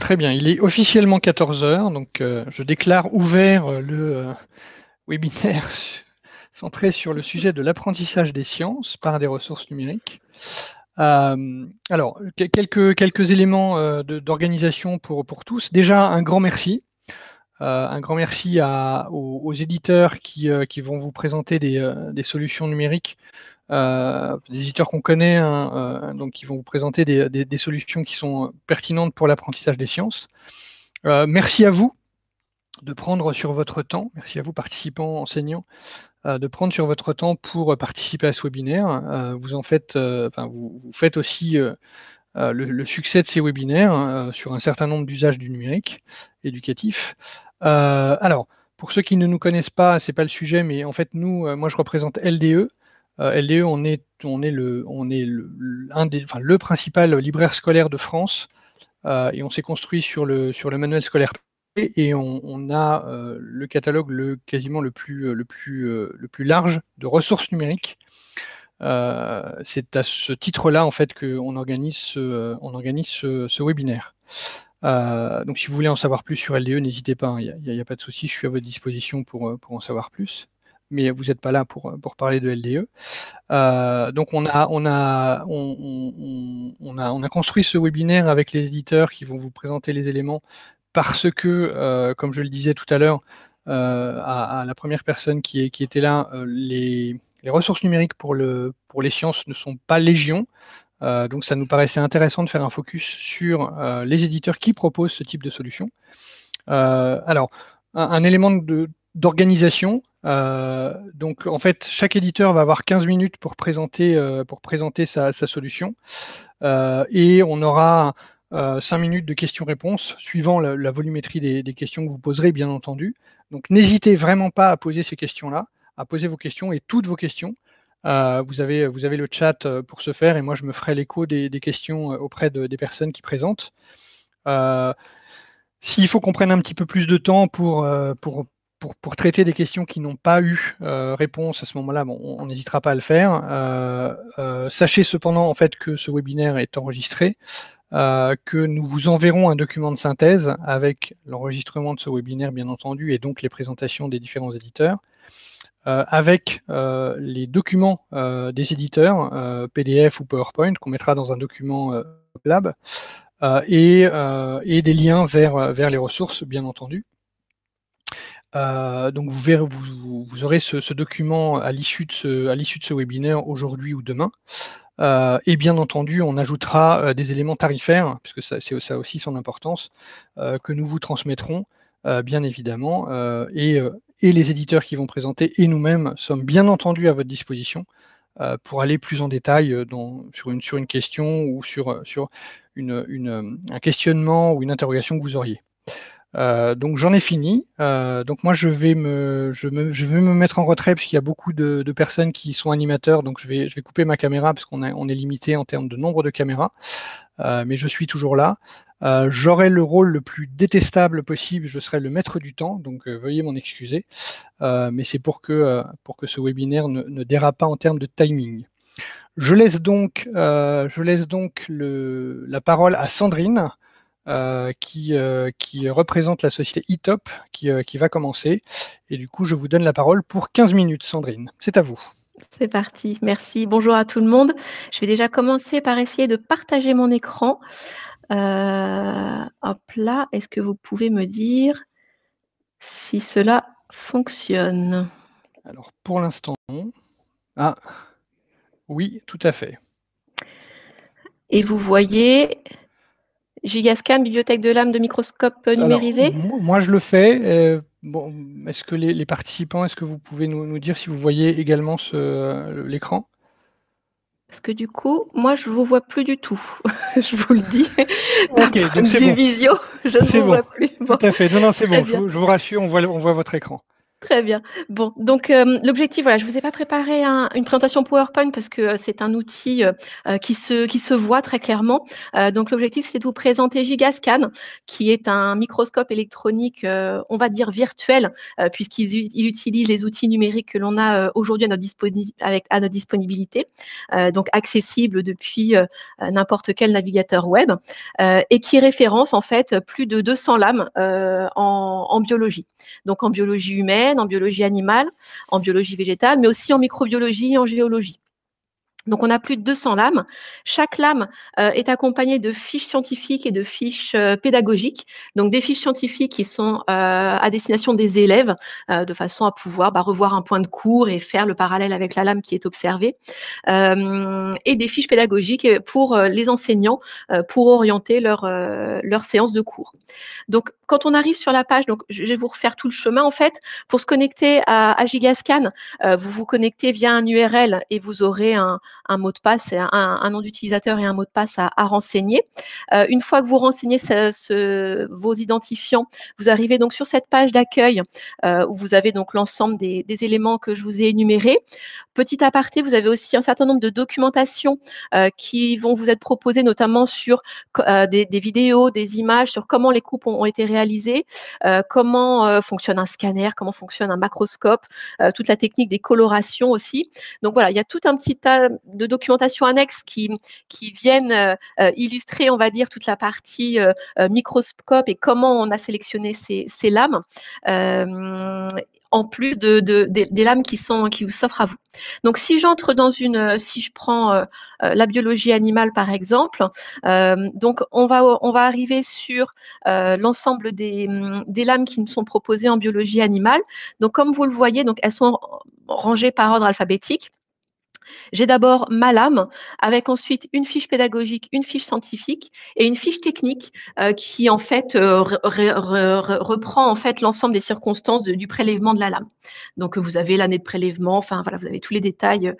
Très bien, il est officiellement 14 heures, donc je déclare ouvert le webinaire centré sur le sujet de l'apprentissage des sciences par des ressources numériques. Alors, quelques éléments d'organisation pour tous. Déjà, un grand merci. Un grand merci aux éditeurs qui vont vous présenter des solutions numériques, des éditeurs qu'on connaît, hein, donc qui vont vous présenter des solutions qui sont pertinentes pour l'apprentissage des sciences. Merci à vous de prendre sur votre temps, merci à vous participants, enseignants, de prendre sur votre temps pour participer à ce webinaire. Vous faites aussi le succès de ces webinaires sur un certain nombre d'usages du numérique éducatif. Alors, pour ceux qui ne nous connaissent pas, c'est pas le sujet, mais en fait, moi je représente LDE. LDE, on est le principal libraire scolaire de France, et on s'est construit sur le manuel scolaire et on a le catalogue quasiment le plus large de ressources numériques. C'est à ce titre-là en fait qu'on organise ce webinaire. Donc si vous voulez en savoir plus sur LDE, n'hésitez pas, il n'y a pas de souci, je suis à votre disposition pour en savoir plus. Mais vous n'êtes pas là pour parler de LDE. Donc on a construit ce webinaire avec les éditeurs qui vont vous présenter les éléments parce que, comme je le disais tout à l'heure, à la première personne qui était là, les ressources numériques pour les sciences ne sont pas légion. Donc ça nous paraissait intéressant de faire un focus sur les éditeurs qui proposent ce type de solution. Alors, un élément d'organisation. Donc en fait, chaque éditeur va avoir 15 minutes pour présenter sa solution. Et on aura 5 minutes de questions-réponses, suivant la volumétrie des questions que vous poserez, bien entendu. Donc n'hésitez vraiment pas à poser ces questions-là, à poser vos questions et toutes vos questions. Vous avez le chat pour ce faire, et moi je me ferai l'écho des questions auprès des personnes qui présentent. S'il faut qu'on prenne un petit peu plus de temps pour traiter des questions qui n'ont pas eu réponse à ce moment-là, bon, on n'hésitera pas à le faire. Sachez cependant en fait que ce webinaire est enregistré, que nous vous enverrons un document de synthèse avec l'enregistrement de ce webinaire, bien entendu, et donc les présentations des différents éditeurs, avec les documents des éditeurs, PDF ou PowerPoint, qu'on mettra dans un document Lab, et des liens vers les ressources, bien entendu. Donc vous aurez ce document à l'issue de ce webinaire aujourd'hui ou demain. Et bien entendu, on ajoutera des éléments tarifaires, puisque ça a aussi son importance, que nous vous transmettrons, bien évidemment, et les éditeurs qui vont présenter et nous-mêmes sommes bien entendu à votre disposition pour aller plus en détail sur une question ou sur un questionnement ou une interrogation que vous auriez. Donc j'en ai fini. Donc moi je vais me mettre en retrait parce qu'il y a beaucoup de personnes qui sont animateurs, donc je vais couper ma caméra parce qu'on est limité en termes de nombre de caméras. Mais je suis toujours là. J'aurai le rôle le plus détestable possible, je serai le maître du temps, donc veuillez m'en excuser. Mais c'est pour que ce webinaire ne dérape pas en termes de timing. Je laisse donc la parole à Sandrine, qui représente la société eTop, qui va commencer. Et du coup, je vous donne la parole pour 15 minutes, Sandrine. C'est à vous. C'est parti, merci. Bonjour à tout le monde. Je vais déjà commencer par essayer de partager mon écran. Hop là, est-ce que vous pouvez me dire si cela fonctionne? Alors, pour l'instant, non. Ah, oui, tout à fait. Et vous voyez Gigascan, bibliothèque de l'âme de microscope numérisé? Alors, moi, je le fais. Bon, est-ce que les participants, est-ce que vous pouvez nous dire si vous voyez également l'écran? Parce que du coup, moi, je ne vous vois plus du tout. Je vous le dis. Ok, donc c'est bon. Visio, je ne vous vois plus. Tout à fait. Non, c'est bon. Je Je vous rassure, on voit votre écran. Très bien. Bon, donc l'objectif, voilà, je vous ai pas préparé une présentation PowerPoint parce que c'est un outil qui se voit très clairement. Donc l'objectif, c'est de vous présenter Gigascan, qui est un microscope électronique, on va dire virtuel, puisqu'il utilise les outils numériques que l'on a aujourd'hui à notre disponibilité, donc accessible depuis n'importe quel navigateur web, et qui référence en fait plus de 200 lames en biologie. Donc en biologie humaine, en biologie animale, en biologie végétale, mais aussi en microbiologie et en géologie. Donc, on a plus de 200 lames. Chaque lame est accompagnée de fiches scientifiques et de fiches pédagogiques. Donc, des fiches scientifiques qui sont à destination des élèves, de façon à pouvoir revoir un point de cours et faire le parallèle avec la lame qui est observée. Et des fiches pédagogiques pour les enseignants, pour orienter leur séance de cours. Donc, quand on arrive sur la page, donc je vais vous refaire tout le chemin en fait. Pour se connecter à Gigascan, vous vous connectez via un URL et vous aurez un mot de passe, un nom d'utilisateur et un mot de passe à renseigner. Une fois que vous renseignez vos identifiants, vous arrivez donc sur cette page d'accueil où vous avez donc l'ensemble des éléments que je vous ai énumérés. Petit aparté, vous avez aussi un certain nombre de documentations qui vont vous être proposées, notamment sur des vidéos, des images, sur comment les coupes ont été réalisées, comment fonctionne un scanner, comment fonctionne un macroscope, toute la technique des colorations aussi. Donc voilà, il y a tout un petit tas de documentation annexe qui viennent illustrer, on va dire, toute la partie microscope et comment on a sélectionné ces lames. En plus des lames qui vous s'offrent à vous. Donc, si j'entre si je prends la biologie animale par exemple, donc on va arriver sur l'ensemble des lames qui nous sont proposées en biologie animale. Donc, comme vous le voyez, donc elles sont rangées par ordre alphabétique. J'ai d'abord ma lame, avec ensuite une fiche pédagogique, une fiche scientifique et une fiche technique qui en fait reprend en fait l'ensemble des circonstances du prélèvement de la lame. Donc vous avez l'année de prélèvement, enfin voilà, vous avez tous les détails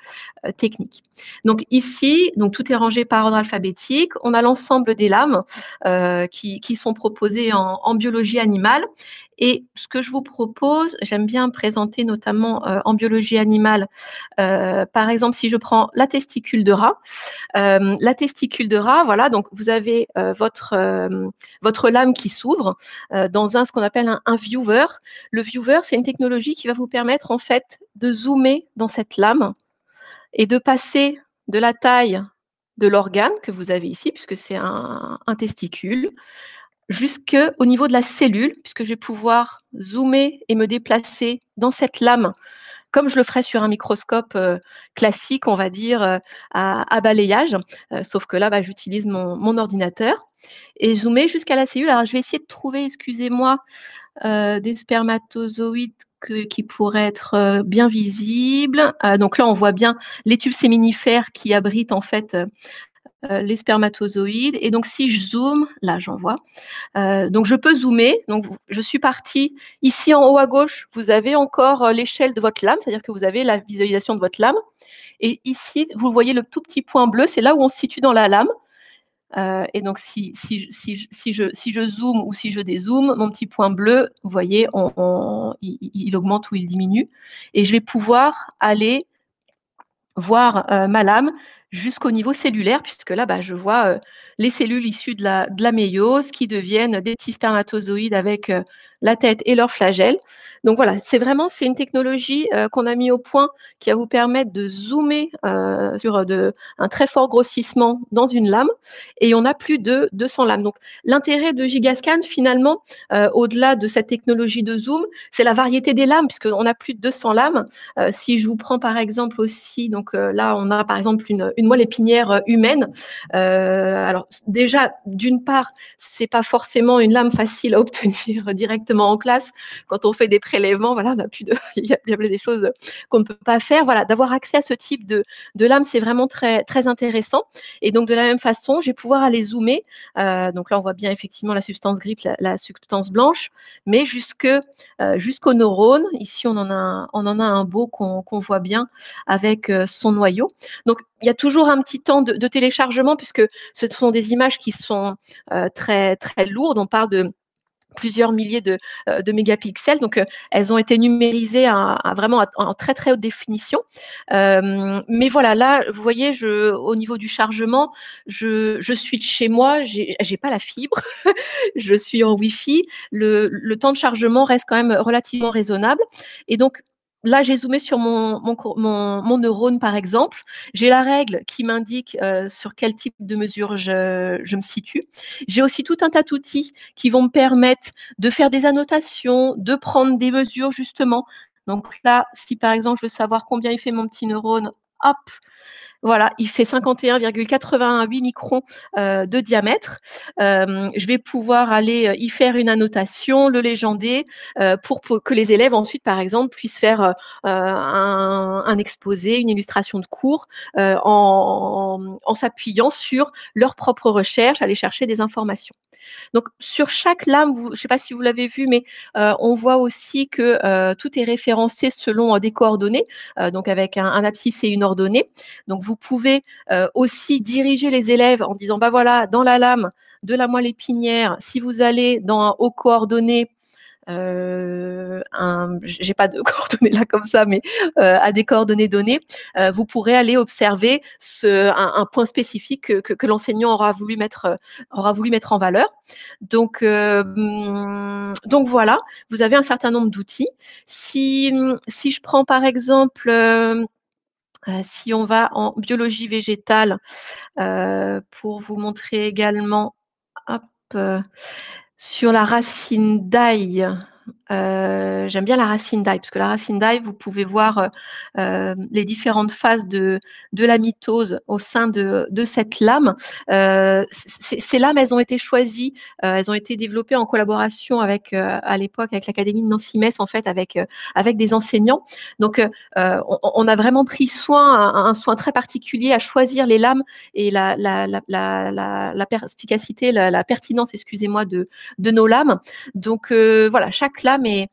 techniques. Donc ici, donc tout est rangé par ordre alphabétique. On a l'ensemble des lames qui sont proposées en biologie animale. Et ce que je vous propose, j'aime bien présenter notamment en biologie animale, par exemple, si je prends la testicule de rat, voilà, donc vous avez votre lame qui s'ouvre dans ce qu'on appelle un viewer. Le viewer, c'est une technologie qui va vous permettre en fait de zoomer dans cette lame et de passer de la taille de l'organe que vous avez ici, puisque c'est un testicule, jusqu'au niveau de la cellule, puisque je vais pouvoir zoomer et me déplacer dans cette lame, comme je le ferais sur un microscope classique, on va dire, à balayage, sauf que là, j'utilise mon ordinateur, et zoomer jusqu'à la cellule. Alors, je vais essayer de trouver, excusez-moi, des spermatozoïdes qui pourraient être bien visibles. Donc là, on voit bien les tubes séminifères qui abritent en fait les spermatozoïdes. Et donc, si je zoome, là, j'en vois. Donc, je peux zoomer. Donc, je suis partie. Ici, en haut à gauche, vous avez encore l'échelle de votre lame, c'est-à-dire que vous avez la visualisation de votre lame. Et ici, vous voyez le tout petit point bleu, c'est là où on se situe dans la lame. Et donc, si je zoome ou si je dézoome, mon petit point bleu, vous voyez, il augmente ou il diminue. Et je vais pouvoir aller voir ma lame jusqu'au niveau cellulaire, puisque là, je vois les cellules issues de la méiose qui deviennent des petits spermatozoïdes avec la tête et leurs flagelles. Donc voilà, c'est une technologie qu'on a mis au point qui va vous permettre de zoomer sur un très fort grossissement dans une lame, et on a plus de 200 lames. Donc l'intérêt de Gigascan, finalement, au-delà de cette technologie de zoom, c'est la variété des lames, puisqu'on a plus de 200 lames. Si je vous prends par exemple aussi, donc là on a par exemple une moelle épinière humaine. Alors déjà, d'une part, c'est pas forcément une lame facile à obtenir directement en classe. Quand on fait des prélèvements, voilà, il y a des choses qu'on ne peut pas faire. Voilà, d'avoir accès à ce type de lame, c'est vraiment très, très intéressant. Et donc, de la même façon, je vais pouvoir aller zoomer. Donc là, on voit bien effectivement la substance grise, la substance blanche, mais jusqu'aux neurones. Ici, on en a un beau qu'on voit bien avec son noyau. Donc, il y a toujours un petit temps de téléchargement, puisque ce sont des images qui sont très, très lourdes. On parle de plusieurs milliers de mégapixels. Donc, elles ont été numérisées vraiment en très, très haute définition. Mais voilà, là, vous voyez, au niveau du chargement, je suis de chez moi, j'ai pas la fibre, je suis en Wi-Fi. Le temps de chargement reste quand même relativement raisonnable. Et donc, là, j'ai zoomé sur mon neurone, par exemple. J'ai la règle qui m'indique sur quel type de mesure je me situe. J'ai aussi tout un tas d'outils qui vont me permettre de faire des annotations, de prendre des mesures, justement. Donc là, si par exemple, je veux savoir combien il fait mon petit neurone, hop, voilà, il fait 51,88 microns de diamètre. Je vais pouvoir aller y faire une annotation, le légender, pour que les élèves ensuite, par exemple, puissent faire un exposé, une illustration de cours en s'appuyant sur leur propre recherche, aller chercher des informations. Donc, sur chaque lame, je ne sais pas si vous l'avez vu, mais on voit aussi que tout est référencé selon des coordonnées, donc avec un abscisse et une ordonnée. Donc, vous pouvez aussi diriger les élèves en disant, bah voilà, dans la lame de la moelle épinière, si vous allez aux coordonnées, j'ai pas de coordonnées là comme ça, mais à des coordonnées données, vous pourrez aller observer un point spécifique que l'enseignant aura voulu mettre en valeur. Donc voilà, vous avez un certain nombre d'outils. Si je prends par exemple, si on va en biologie végétale, pour vous montrer également, hop, sur la racine d'ail. J'aime bien la racine d'ail, parce que la racine d'ail, vous pouvez voir les différentes phases de la mitose au sein de cette lame. Ces lames, elles ont été choisies, elles ont été développées en collaboration avec, à l'époque, avec l'Académie de Nancy-Metz, en fait, avec des enseignants. Donc, on a vraiment pris un soin très particulier à choisir les lames et la perspicacité, la pertinence, excusez-moi, de nos lames. Donc, voilà, chaque lame est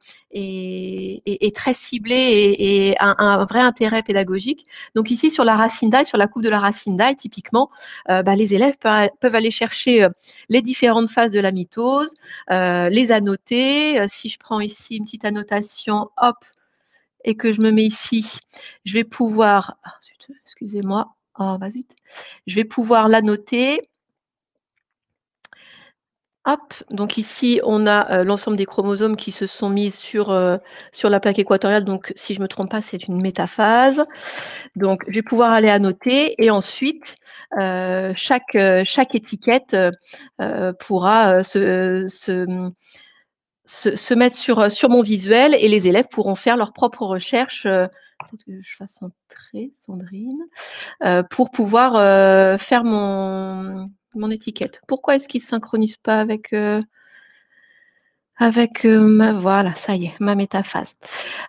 très ciblée et un vrai intérêt pédagogique. Donc ici, sur la racine d'ail, sur la coupe de la racine d'ail, typiquement, les élèves peuvent aller chercher les différentes phases de la mitose, les annoter. Si je prends ici une petite annotation, hop, et que je me mets ici, je vais pouvoir, excusez-moi, oh, bah zut, je vais pouvoir l'annoter. Hop, donc ici, on a l'ensemble des chromosomes qui se sont mis sur la plaque équatoriale. Donc, si je ne me trompe pas, c'est une métaphase. Donc, je vais pouvoir aller annoter et ensuite, chaque étiquette pourra se mettre sur mon visuel et les élèves pourront faire leurs propres recherches. Faut que je fasse entrer, Sandrine, pour pouvoir faire mon étiquette. Pourquoi est-ce qu'il ne se synchronise pas avec voilà, ça y est, ma métaphase.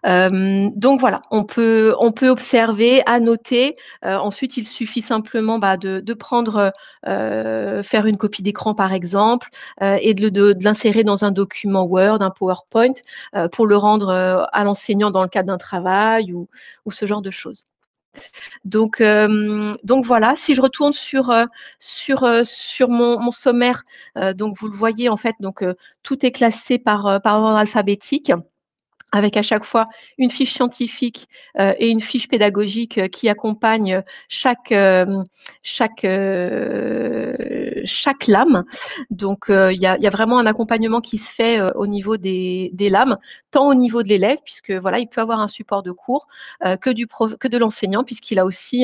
Donc voilà, on peut observer, annoter. Ensuite, il suffit simplement de prendre, faire une copie d'écran par exemple, et de l'insérer dans un document Word, un PowerPoint, pour le rendre à l'enseignant dans le cadre d'un travail ou ce genre de choses. Donc voilà, si je retourne sur mon sommaire, donc vous le voyez en fait, donc tout est classé par ordre alphabétique, avec à chaque fois une fiche scientifique et une fiche pédagogique qui accompagne chaque lame. Donc, il y a vraiment un accompagnement qui se fait au niveau des lames, tant au niveau de l'élève, puisque voilà, il peut avoir un support de cours, que de l'enseignant, puisqu'il a aussi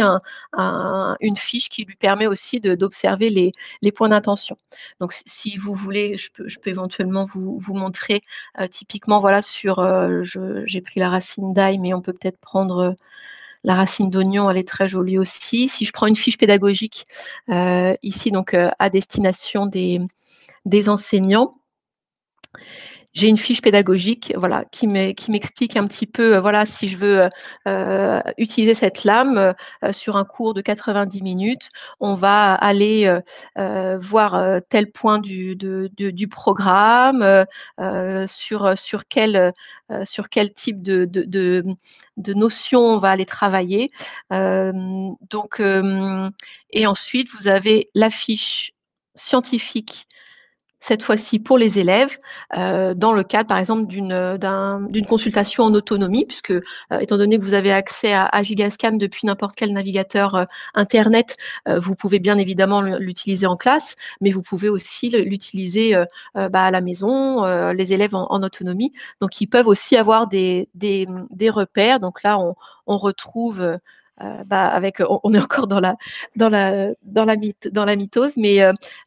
une fiche qui lui permet aussi d'observer les points d'intention. Donc, si vous voulez, je peux éventuellement vous montrer typiquement, voilà, j'ai pris la racine d'ail, mais on peut peut-être prendre la racine d'oignon, elle est très jolie aussi. Si je prends une fiche pédagogique ici, donc à destination des enseignants, j'ai une fiche pédagogique, voilà, qui m'explique un petit peu, voilà, si je veux utiliser cette lame sur un cours de 90 minutes, on va aller voir tel point du programme, sur quel type de notions on va aller travailler. Et ensuite, vous avez la fiche scientifique cette fois-ci pour les élèves, dans le cadre, par exemple, d'une consultation en autonomie, puisque, étant donné que vous avez accès à Gigascan depuis n'importe quel navigateur Internet, vous pouvez bien évidemment l'utiliser en classe, mais vous pouvez aussi l'utiliser à la maison, les élèves en autonomie. Donc, ils peuvent aussi avoir des repères. Donc là, on retrouve... on est encore dans la mitose, mais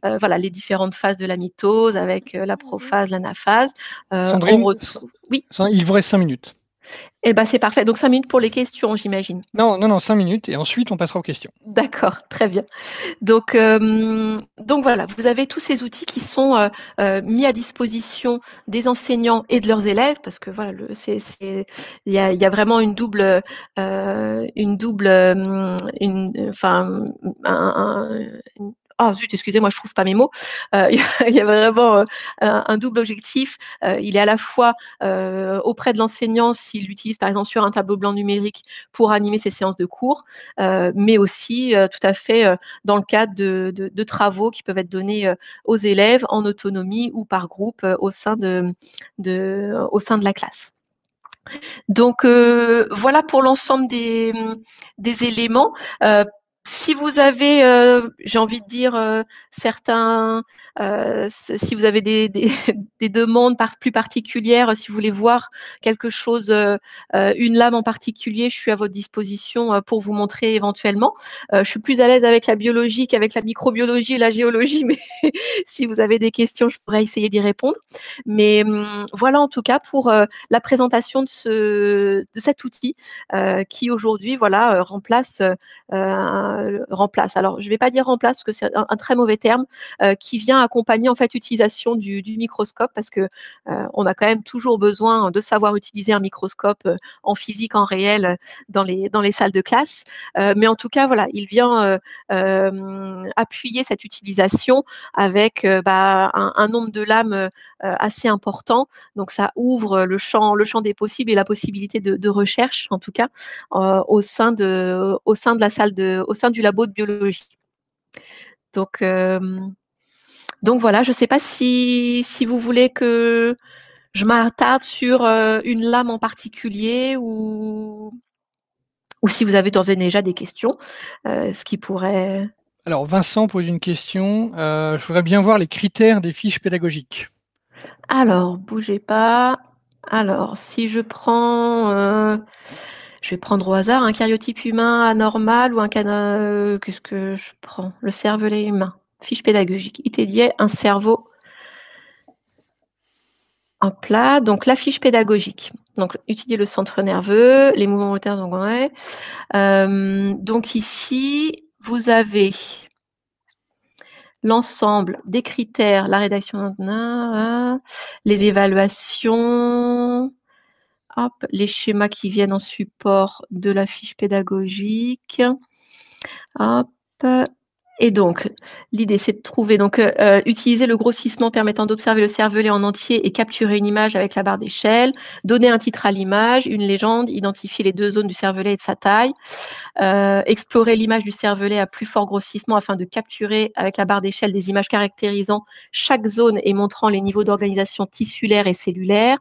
voilà, les différentes phases de la mitose avec la prophase, l'anaphase. Sandrine, On retrouve. Oui, il vous reste 5 minutes. et c'est parfait. Donc 5 minutes pour les questions, j'imagine. Non, 5 minutes et ensuite on passera aux questions. D'accord, très bien. Donc voilà, vous avez tous ces outils qui sont mis à disposition des enseignants et de leurs élèves, parce que voilà, il y a vraiment une double, ah zut, excusez-moi, je trouve pas mes mots. Il y a vraiment un double objectif. Il est à la fois auprès de l'enseignant s'il l'utilise par exemple sur un tableau blanc numérique pour animer ses séances de cours, mais aussi tout à fait dans le cadre de travaux qui peuvent être donnés aux élèves en autonomie ou par groupe au sein de la classe. Donc voilà pour l'ensemble des éléments. Si vous avez, j'ai envie de dire, certains, si vous avez des demandes plus particulières, si vous voulez voir quelque chose, une lame en particulier, je suis à votre disposition pour vous montrer éventuellement. Je suis plus à l'aise avec la biologie qu'avec la microbiologie et la géologie, mais si vous avez des questions, je pourrais essayer d'y répondre. Mais voilà en tout cas pour la présentation de cet outil qui aujourd'hui remplace. Alors, je ne vais pas dire remplace parce que c'est un très mauvais terme, qui vient accompagner en fait l'utilisation du microscope parce que on a quand même toujours besoin de savoir utiliser un microscope en physique, en réel, dans les salles de classe. Mais en tout cas, voilà, il vient appuyer cette utilisation avec un nombre de lames assez important. Donc, ça ouvre le champ des possibles et la possibilité de recherche, en tout cas, au sein de la salle au sein du labo de biologie. Donc voilà, je ne sais pas si vous voulez que je m'attarde sur une lame en particulier ou si vous avez d'ores et déjà des questions, ce qui pourrait... Alors, Vincent pose une question. Je voudrais bien voir les critères des fiches pédagogiques. Alors, bougez pas. Alors, si je prends... je vais prendre au hasard un karyotype humain anormal ou un qu'est-ce que je prends? Le cervelet humain. Fiche pédagogique. Il est lié un cerveau en plat. Donc, la fiche pédagogique. Donc, étudier le centre nerveux, les mouvements moteurs. Donc, ici, vous avez l'ensemble des critères, la rédaction, les évaluations, hop, les schémas qui viennent en support de la fiche pédagogique. Hop. Et donc, l'idée, c'est de trouver, utiliser le grossissement permettant d'observer le cervelet en entier et capturer une image avec la barre d'échelle, donner un titre à l'image, une légende, identifier les 2 zones du cervelet et de sa taille, explorer l'image du cervelet à plus fort grossissement afin de capturer avec la barre d'échelle des images caractérisant chaque zone et montrant les niveaux d'organisation tissulaire et cellulaire,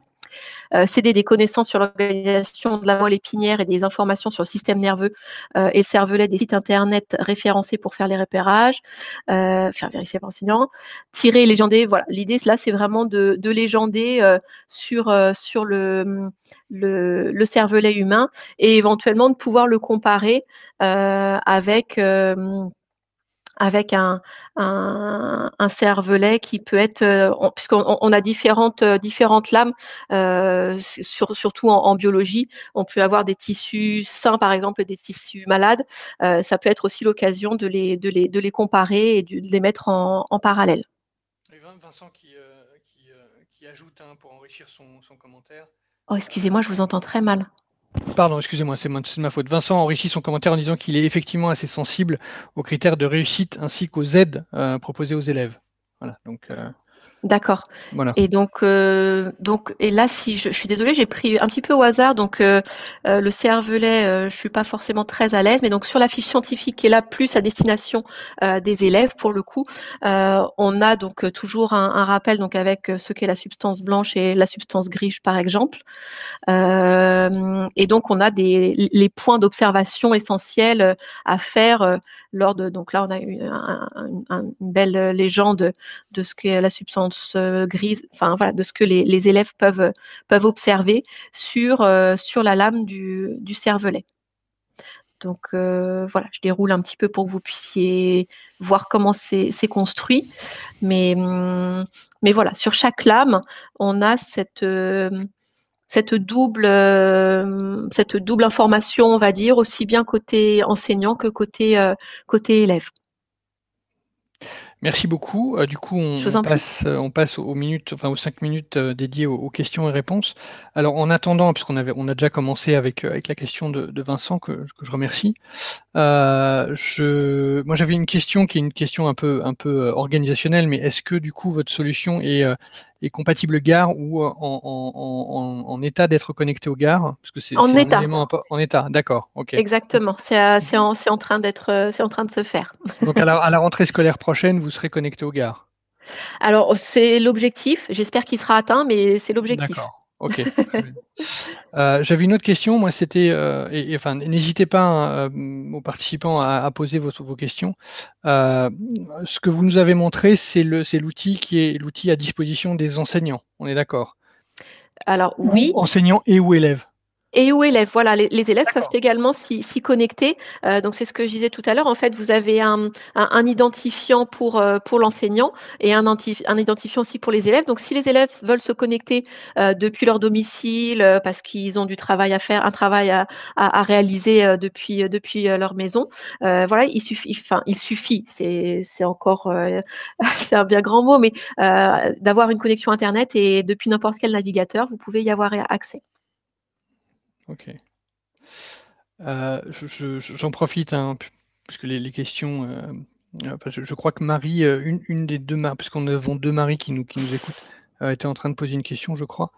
céder des connaissances sur l'organisation de la moelle épinière et des informations sur le système nerveux et le cervelet des sites internet référencés pour faire les repérages, faire vérifier par l'enseignant, tirer et légender. Voilà, l'idée là, c'est vraiment de légender sur le cervelet humain et éventuellement de pouvoir le comparer avec un cervelet qui peut être, puisqu'on a différentes lames, surtout en biologie. On peut avoir des tissus sains, par exemple, et des tissus malades. Ça peut être aussi l'occasion de les comparer et de les mettre en parallèle. Et Vincent qui ajoute pour enrichir son commentaire. Oh, excusez-moi, je vous entends très mal. Pardon, excusez-moi, c'est de ma faute. Vincent enrichit son commentaire en disant qu'il est effectivement assez sensible aux critères de réussite ainsi qu'aux aides proposées aux élèves. Voilà, donc D'accord. Voilà. Et donc et là, si je suis désolée, j'ai pris un petit peu au hasard, donc le cervelet, je suis pas forcément très à l'aise, mais donc sur la fiche scientifique qui est là, plus à destination des élèves pour le coup, on a donc toujours un rappel donc avec ce qu'est la substance blanche et la substance grise par exemple. Et donc on a les points d'observation essentiels à faire lors de. Donc là, on a une belle légende de ce qu'est la substance grise, enfin voilà, de ce que les élèves peuvent observer sur la lame du cervelet. Donc voilà, je déroule un petit peu pour que vous puissiez voir comment c'est construit. Mais voilà, sur chaque lame, on a cette double information, on va dire, aussi bien côté enseignant que côté élève. Merci beaucoup. Du coup, Je vous en prie. on passe aux minutes, enfin aux 5 minutes dédiées aux questions et réponses. Alors, en attendant, on a déjà commencé avec la question de Vincent, que je remercie. Moi, j'avais une question qui est une question un peu organisationnelle, mais est-ce que du coup votre solution est compatible gare ou en état d'être connecté aux gares? Parce que En c'est un état, élément en état. D'accord, ok. exactement. C'est en train c'est en train de se faire. Donc à la rentrée scolaire prochaine, vous serez connecté aux gares. Alors, c'est l'objectif. J'espère qu'il sera atteint, mais c'est l'objectif. D'accord, ok. Très bien. J'avais une autre question, moi c'était, enfin n'hésitez pas, hein, aux participants à poser vos questions. Ce que vous nous avez montré, c'est l'outil qui est l'outil à disposition des enseignants, on est d'accord? Alors Ou oui, enseignants et ou élèves? et aux élèves, voilà, les élèves peuvent D'accord. également s'y connecter. Donc c'est ce que je disais tout à l'heure. En fait, vous avez un identifiant pour l'enseignant et un identifiant aussi pour les élèves. Donc si les élèves veulent se connecter depuis leur domicile parce qu'ils ont du travail à faire, un travail à réaliser depuis leur maison, voilà, il suffit, c'est encore c'est un bien grand mot, mais d'avoir une connexion Internet et depuis n'importe quel navigateur, vous pouvez y avoir accès. OK. J'en profite, hein, puisque les questions, parce que je crois que Marie, une des 2 Marie, puisqu'on avons 2 Marie qui nous écoutent, était en train de poser une question, je crois.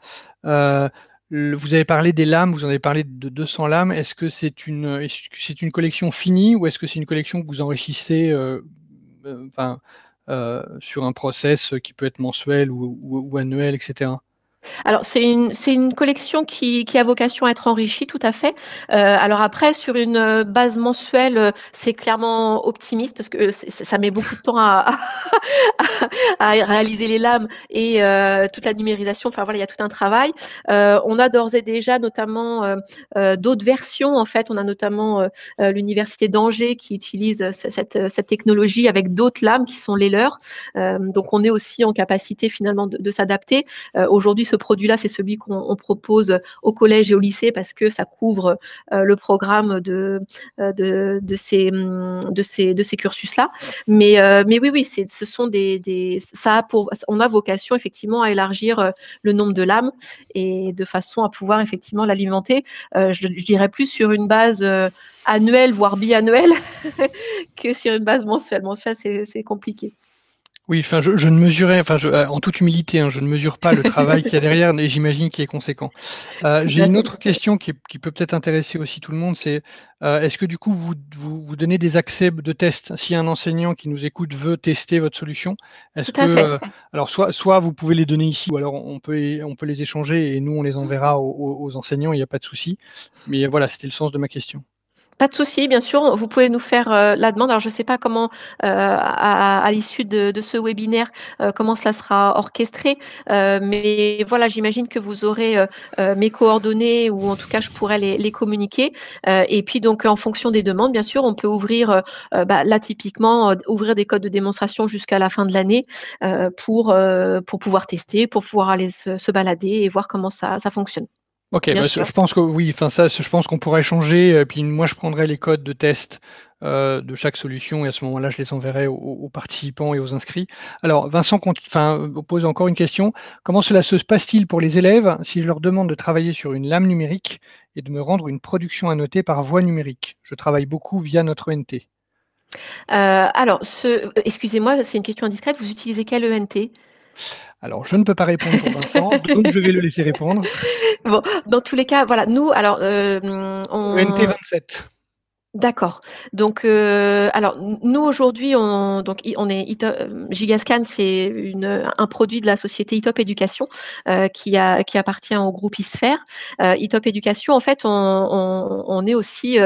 Heu, vous avez parlé des lames, vous en avez parlé de 200 lames. Est-ce que c'est une collection finie ou est-ce que c'est une collection que vous enrichissez, enfin, sur un process, qui peut être mensuel ou annuel et cetera? Alors c'est une collection qui a vocation à être enrichie, tout à fait. Alors après sur une, base mensuelle, c'est clairement optimiste parce que, ça met beaucoup de temps à réaliser les lames et toute la numérisation, enfin voilà, il y a tout un travail. On a d'ores et déjà notamment, d'autres versions en fait. On a notamment, l'université d'Angers qui utilise, cette technologie avec d'autres lames qui sont les leurs. Donc on est aussi en capacité finalement de s'adapter. Aujourd'hui, ce produit-là, c'est celui qu'on propose au collège et au lycée parce que ça couvre le programme de ces cursus-là. Mais oui, oui, ce sont on a vocation effectivement à élargir le nombre de lames et de façon à pouvoir effectivement l'alimenter. Je dirais plus sur une base annuelle, voire biannuelle, que sur une base mensuelle. Mensuelle, c'est compliqué. Oui, enfin, je ne mesurais, enfin, en toute humilité, hein, je ne mesure pas le travail qu'il y a derrière, mais j'imagine qu'il est conséquent. Tout J'ai à une fait. autre question qui peut peut-être intéresser aussi tout le monde, c'est, est-ce que du coup vous donnez des accès de test? Si un enseignant qui nous écoute veut tester votre solution, est-ce Tout que, à fait. alors soit vous pouvez les donner ici ou alors on peut les échanger et nous on les enverra aux enseignants, il y a pas de souci. Mais voilà, c'était le sens de ma question. Pas de souci, bien sûr, vous pouvez nous faire, la demande. Alors je ne sais pas comment, à l'issue de ce webinaire, comment cela sera orchestré, mais voilà, j'imagine que vous aurez, mes coordonnées ou en tout cas je pourrais les communiquer, et puis donc en fonction des demandes, bien sûr, on peut ouvrir, là typiquement, ouvrir des codes de démonstration jusqu'à la fin de l'année, pour pouvoir tester, pour pouvoir aller se balader et voir comment ça fonctionne. OK, Bien bah, sûr. je pense que oui, enfin ça, je pense qu'on pourra échanger, puis moi je prendrai les codes de test, de chaque solution et à ce moment-là, je les enverrai aux participants et aux inscrits. Alors Vincent pose encore une question: «Comment cela se passe-t-il pour les élèves si je leur demande de travailler sur une lame numérique et de me rendre une production annotée par voie numérique? Je travaille beaucoup via notre ENT». Alors excusez-moi, c'est une question indiscrète, vous utilisez quel ENT? Alors, je ne peux pas répondre pour Vincent, donc je vais le laisser répondre. Bon, dans tous les cas, voilà, nous, alors, ENT 27. D'accord. Donc, alors, nous aujourd'hui, on est Gigascan, c'est un produit de la société eTop Éducation qui appartient au groupe eSphere. eTop Éducation, en fait, on est aussi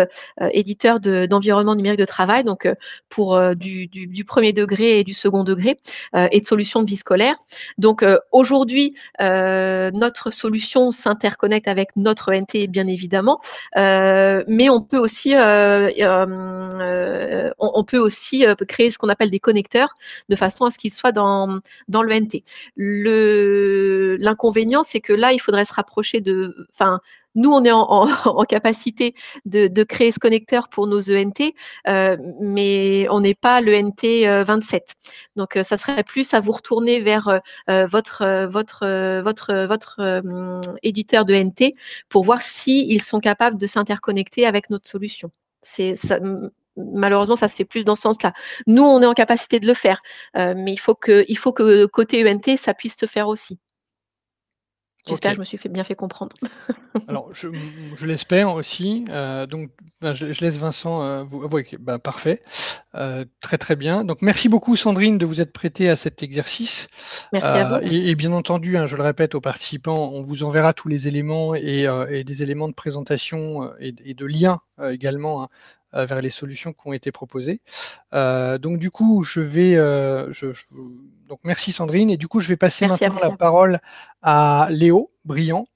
éditeur d'environnement numérique de travail, donc pour du premier degré et du second degré et de solutions de vie scolaire. Donc aujourd'hui, notre solution s'interconnecte avec notre ENT, bien évidemment, mais on peut aussi créer ce qu'on appelle des connecteurs de façon à ce qu'ils soient dans l'ENT. L'inconvénient, c'est que là, il faudrait se rapprocher nous, on est en capacité de créer ce connecteur pour nos ENT, mais on n'est pas l'ENT 27. Donc, ça serait plus à vous retourner vers votre éditeur d'ENT pour voir s'ils sont capables de s'interconnecter avec notre solution. Malheureusement, ça se fait plus dans ce sens-là. Nous, on est en capacité de le faire, mais il faut que côté ENT, ça puisse se faire aussi. J'espère que je me suis bien fait comprendre. Alors, je l'espère aussi. Donc, je laisse Vincent vous. Okay, parfait. Très, très bien. Donc, merci beaucoup, Sandrine, de vous être prêtée à cet exercice. Merci à vous. Et bien entendu, je le répète aux participants, on vous enverra tous les éléments et des éléments de présentation et de liens également vers les solutions qui ont été proposées. Donc, du coup, donc, merci, Sandrine. Et du coup, je vais passer maintenant la parole à Léo Briand,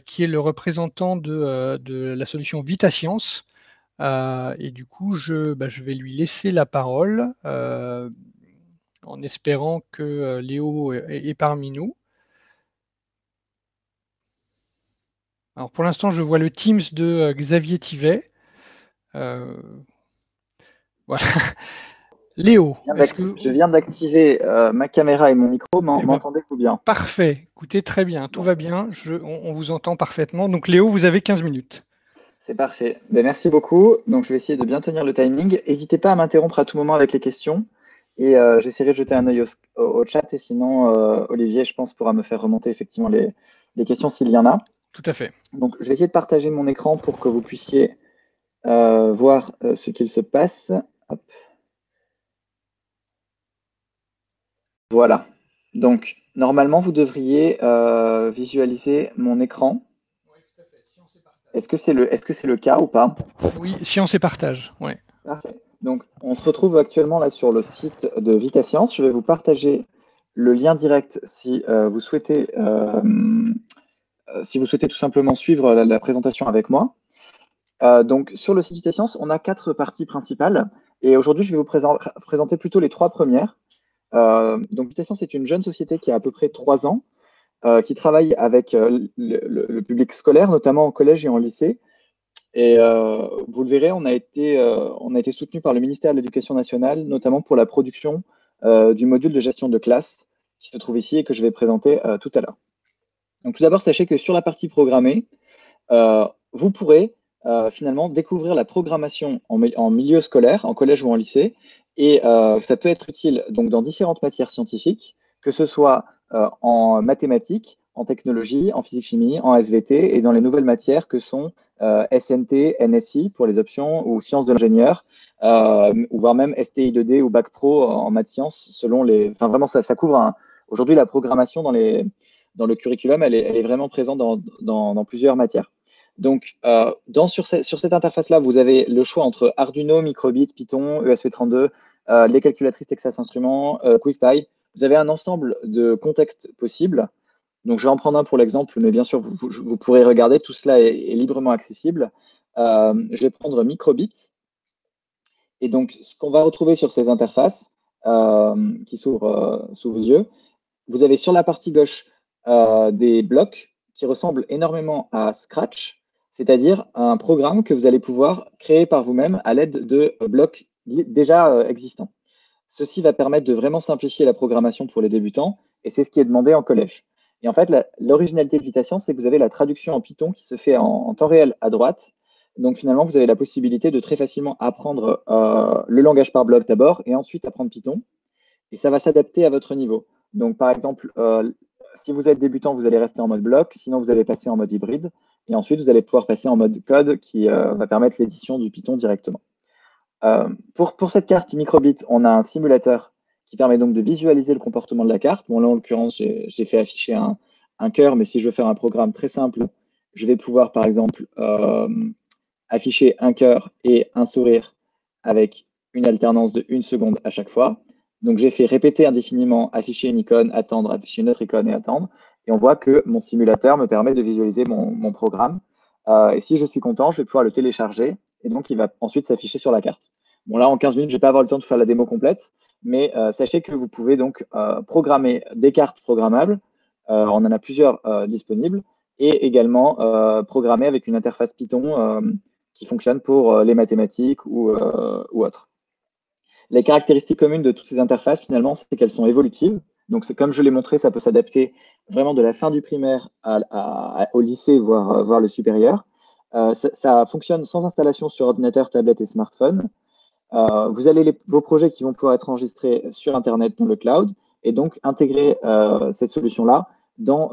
qui est le représentant de la solution VitaScience. Et du coup, je vais lui laisser la parole en espérant que Léo est parmi nous. Alors pour l'instant, je vois le Teams de Xavier Thivet. Voilà. Léo, je viens d'activer ma caméra et mon micro, m'entendez-vous bien? Parfait, écoutez, très bien, tout va bien, on vous entend parfaitement. Donc Léo, vous avez 15 minutes. C'est parfait. Merci beaucoup. Donc je vais essayer de bien tenir le timing. N'hésitez pas à m'interrompre à tout moment avec les questions. Et j'essaierai de jeter un œil au chat. Et sinon, Olivier, je pense, pourra me faire remonter effectivement les questions s'il y en a. Tout à fait. Donc je vais essayer de partager mon écran pour que vous puissiez voir ce qu'il se passe. Hop. Voilà. Donc, normalement, vous devriez visualiser mon écran. Oui, tout à fait. Science et partage. Est-ce que c'est le cas ou pas? Oui, science et partage. Ouais. Parfait. Donc, on se retrouve actuellement là sur le site de VitaScience. Je vais vous partager le lien direct si vous souhaitez tout simplement suivre la présentation avec moi. Donc, sur le site VitaScience, on a 4 parties principales. Et aujourd'hui, je vais vous présenter plutôt les 3 premières. Donc, VitaScience est une jeune société qui a à peu près 3 ans, qui travaille avec le public scolaire, notamment en collège et en lycée. Et vous le verrez, on a été soutenu par le ministère de l'Éducation nationale, notamment pour la production du module de gestion de classe qui se trouve ici et que je vais présenter tout à l'heure. Donc, tout d'abord, sachez que sur la partie programmée, vous pourrez finalement découvrir la programmation en milieu scolaire, en collège ou en lycée. Et ça peut être utile donc, dans différentes matières scientifiques, que ce soit en mathématiques, en technologie, en physique-chimie, en SVT et dans les nouvelles matières que sont SNT, NSI pour les options ou sciences de l'ingénieur, ou voire même STI 2D ou Bac Pro en maths sciences, selon les. Enfin, vraiment, ça couvre aujourd'hui la programmation dans le curriculum, elle est vraiment présente dans plusieurs matières. Donc, sur cette interface-là, vous avez le choix entre Arduino, Microbit, Python, ESP32, les calculatrices Texas Instruments, QuickPy. Vous avez un ensemble de contextes possibles. Donc, je vais en prendre un pour l'exemple, mais bien sûr, vous pourrez regarder. Tout cela est librement accessible. Je vais prendre Microbit. Et donc, ce qu'on va retrouver sur ces interfaces qui s'ouvrent sous vos yeux, vous avez sur la partie gauche des blocs qui ressemblent énormément à Scratch, c'est-à-dire un programme que vous allez pouvoir créer par vous-même à l'aide de blocs déjà existants. Ceci va permettre de vraiment simplifier la programmation pour les débutants, et c'est ce qui est demandé en collège. Et en fait, l'originalité de VitaScience, c'est que vous avez la traduction en Python qui se fait en temps réel à droite. Donc finalement, vous avez la possibilité de très facilement apprendre le langage par bloc d'abord, et ensuite apprendre Python. Et ça va s'adapter à votre niveau. Donc, par exemple, si vous êtes débutant, vous allez rester en mode bloc, sinon vous allez passer en mode hybride, et ensuite vous allez pouvoir passer en mode code qui va permettre l'édition du Python directement. Pour cette carte microbit, on a un simulateur qui permet donc de visualiser le comportement de la carte. Bon, là, en l'occurrence, j'ai fait afficher un cœur, mais si je veux faire un programme très simple, je vais pouvoir, par exemple, afficher un cœur et un sourire avec une alternance de 1 seconde à chaque fois. Donc, j'ai fait répéter indéfiniment, afficher une icône, attendre, afficher une autre icône et attendre. Et on voit que mon simulateur me permet de visualiser mon programme. Et si je suis content, je vais pouvoir le télécharger et donc il va ensuite s'afficher sur la carte. Bon, là, en 15 minutes, je ne vais pas avoir le temps de faire la démo complète, mais sachez que vous pouvez donc programmer des cartes programmables. On en a plusieurs disponibles et également programmer avec une interface Python qui fonctionne pour les mathématiques ou autres. Les caractéristiques communes de toutes ces interfaces, finalement, c'est qu'elles sont évolutives. Donc, comme je l'ai montré, ça peut s'adapter vraiment de la fin du primaire au lycée, voire le supérieur. Ça fonctionne sans installation sur ordinateur, tablette et smartphone. Vous avez vos projets qui vont pouvoir être enregistrés sur Internet dans le cloud et donc intégrer cette solution-là dans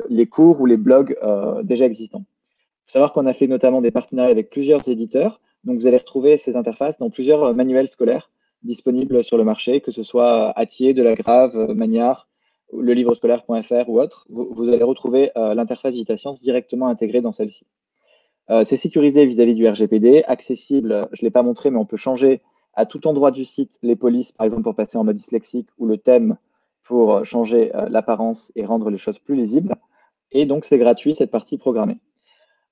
les cours ou les blogs déjà existants. Il faut savoir qu'on a fait notamment des partenariats avec plusieurs éditeurs. Donc, vous allez retrouver ces interfaces dans plusieurs manuels scolaires disponibles sur le marché, que ce soit Hatier, Delagrave, Magnard, le livrescolaire.fr ou autre. Vous allez retrouver l'interface DataScience directement intégrée dans celle-ci. C'est sécurisé vis-à-vis du RGPD, accessible, je ne l'ai pas montré, mais on peut changer à tout endroit du site les polices, par exemple pour passer en mode dyslexique, ou le thème pour changer l'apparence et rendre les choses plus lisibles. Et donc, c'est gratuit, cette partie programmée.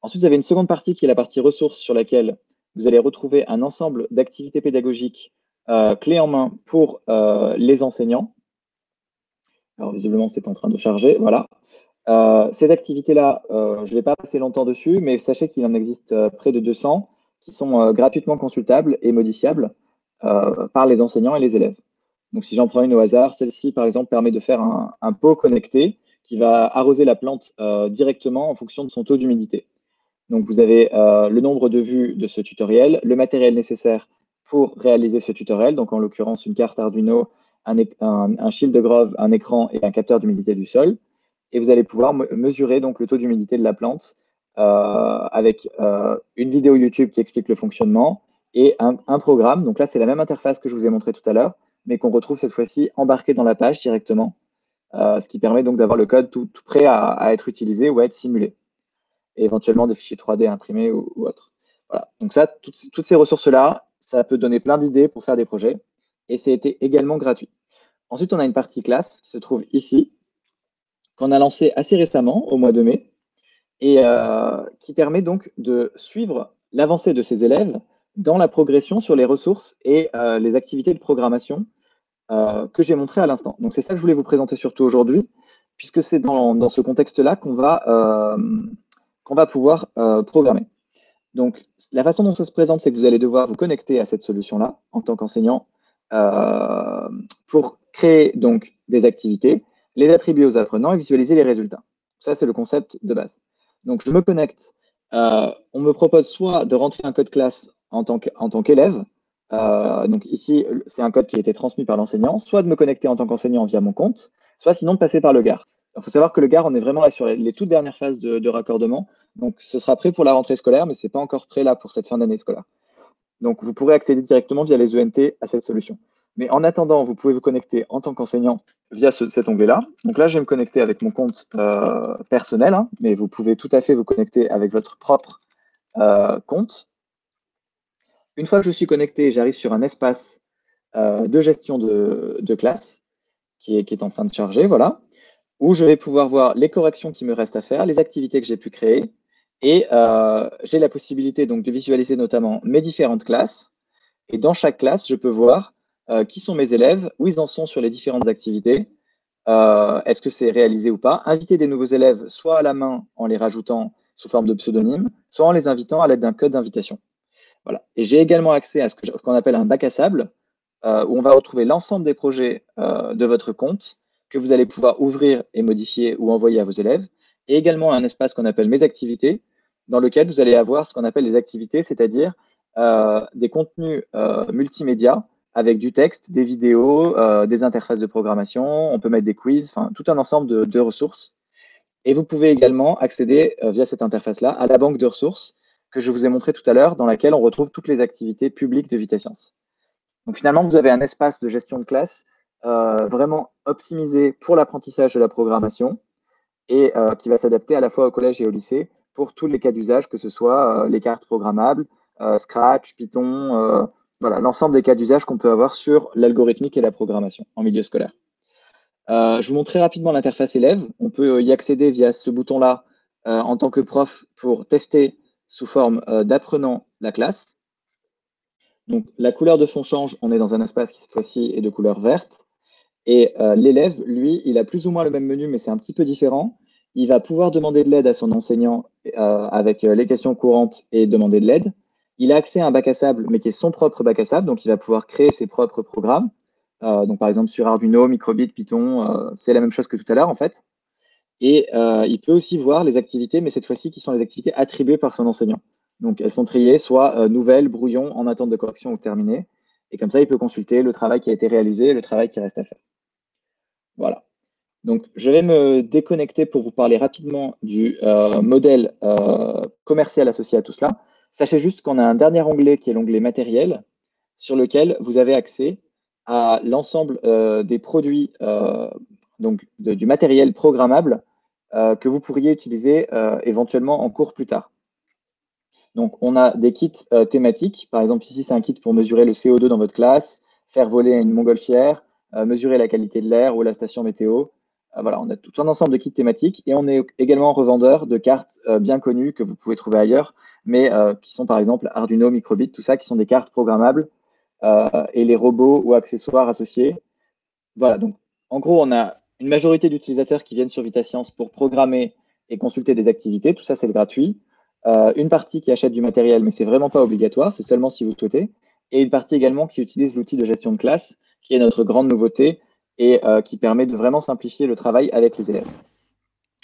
Ensuite, vous avez une seconde partie qui est la partie ressources sur laquelle vous allez retrouver un ensemble d'activités pédagogiques clés en main pour les enseignants. Alors, visiblement, c'est en train de charger. Voilà. Ces activités-là, je ne vais pas passer longtemps dessus, mais sachez qu'il en existe près de 200 qui sont gratuitement consultables et modifiables par les enseignants et les élèves. Donc, si j'en prends une au hasard, celle-ci, par exemple, permet de faire un pot connecté qui va arroser la plante directement en fonction de son taux d'humidité. Donc, vous avez le nombre de vues de ce tutoriel, le matériel nécessaire pour réaliser ce tutoriel, donc en l'occurrence une carte Arduino, un shield de Grove, un écran et un capteur d'humidité du sol. Et vous allez pouvoir mesurer donc le taux d'humidité de la plante avec une vidéo YouTube qui explique le fonctionnement et un programme. Donc là, c'est la même interface que je vous ai montré tout à l'heure, mais qu'on retrouve cette fois-ci embarqué dans la page directement, ce qui permet donc d'avoir le code tout prêt à être utilisé ou à être simulé. Et éventuellement des fichiers 3D imprimés ou autres. Voilà. Donc ça, toutes ces ressources-là, ça peut donner plein d'idées pour faire des projets. Et c'est également gratuit. Ensuite, on a une partie classe qui se trouve ici, qu'on a lancée assez récemment, au mois de mai, et qui permet donc de suivre l'avancée de ces élèves dans la progression sur les ressources et les activités de programmation que j'ai montré à l'instant. Donc c'est ça que je voulais vous présenter surtout aujourd'hui, puisque c'est dans ce contexte-là qu'on va pouvoir programmer. Donc, la façon dont ça se présente, c'est que vous allez devoir vous connecter à cette solution-là en tant qu'enseignant pour créer donc des activités, les attribuer aux apprenants et visualiser les résultats. Ça, c'est le concept de base. Donc, je me connecte. On me propose soit de rentrer un code classe en tant qu'élève. Donc, ici, c'est un code qui a été transmis par l'enseignant, soit de me connecter en tant qu'enseignant via mon compte, soit sinon de passer par le GAR. Il faut savoir que le GAR, on est vraiment là sur les toutes dernières phases de raccordement. Donc, ce sera prêt pour la rentrée scolaire, mais ce n'est pas encore prêt là pour cette fin d'année scolaire. Donc, vous pourrez accéder directement via les ENT à cette solution. Mais en attendant, vous pouvez vous connecter en tant qu'enseignant via cet onglet-là. Donc là, je vais me connecter avec mon compte personnel, hein, mais vous pouvez tout à fait vous connecter avec votre propre compte. Une fois que je suis connecté, j'arrive sur un espace de gestion de classe qui est en train de charger, voilà, où je vais pouvoir voir les corrections qui me restent à faire, les activités que j'ai pu créer, et j'ai la possibilité donc de visualiser notamment mes différentes classes. Et dans chaque classe, je peux voir qui sont mes élèves, où ils en sont sur les différentes activités, est-ce que c'est réalisé ou pas, inviter des nouveaux élèves soit à la main en les rajoutant sous forme de pseudonyme, soit en les invitant à l'aide d'un code d'invitation. Voilà. Et j'ai également accès à ce qu'on appelle un bac à sable, où on va retrouver l'ensemble des projets de votre compte que vous allez pouvoir ouvrir et modifier ou envoyer à vos élèves, et également un espace qu'on appelle mes activités, dans lequel vous allez avoir ce qu'on appelle les activités, c'est-à-dire des contenus multimédia avec du texte, des vidéos, des interfaces de programmation, on peut mettre des quiz, enfin tout un ensemble de ressources. Et vous pouvez également accéder via cette interface-là à la banque de ressources que je vous ai montré tout à l'heure, dans laquelle on retrouve toutes les activités publiques de VitaScience. Donc finalement, vous avez un espace de gestion de classe vraiment optimisé pour l'apprentissage de la programmation et qui va s'adapter à la fois au collège et au lycée pour tous les cas d'usage, que ce soit les cartes programmables, Scratch, Python, voilà, l'ensemble des cas d'usage qu'on peut avoir sur l'algorithmique et la programmation en milieu scolaire. Je vous montre très rapidement l'interface élève. On peut y accéder via ce bouton-là en tant que prof pour tester sous forme d'apprenant la classe. Donc la couleur de fond change, on est dans un espace qui cette fois-ci est de couleur verte. Et l'élève, lui, il a plus ou moins le même menu, mais c'est un petit peu différent. Il va pouvoir demander de l'aide à son enseignant avec les questions courantes et demander de l'aide. Il a accès à un bac à sable, mais qui est son propre bac à sable, donc il va pouvoir créer ses propres programmes. Donc par exemple sur Arduino, Microbit, Python, c'est la même chose que tout à l'heure en fait. Et il peut aussi voir les activités, mais cette fois-ci qui sont les activités attribuées par son enseignant. Donc elles sont triées, soit nouvelles, brouillon, en attente de correction ou terminées. Et comme ça, il peut consulter le travail qui a été réalisé et le travail qui reste à faire. Voilà. Donc, je vais me déconnecter pour vous parler rapidement du modèle commercial associé à tout cela. Sachez juste qu'on a un dernier onglet qui est l'onglet matériel, sur lequel vous avez accès à l'ensemble des produits, donc du matériel programmable que vous pourriez utiliser éventuellement en cours plus tard. Donc, on a des kits thématiques. Par exemple, ici, c'est un kit pour mesurer le CO2 dans votre classe, faire voler une montgolfière, mesurer la qualité de l'air ou la station météo. Voilà, on a tout un ensemble de kits thématiques et on est également revendeur de cartes bien connues que vous pouvez trouver ailleurs, mais qui sont par exemple Arduino, Microbit, tout ça, qui sont des cartes programmables et les robots ou accessoires associés. Voilà, donc en gros, on a une majorité d'utilisateurs qui viennent sur VitaScience pour programmer et consulter des activités. Tout ça, c'est gratuit. Une partie qui achète du matériel, mais c'est vraiment pas obligatoire, c'est seulement si vous souhaitez. Et une partie également qui utilise l'outil de gestion de classe, qui est notre grande nouveauté et qui permet de vraiment simplifier le travail avec les élèves.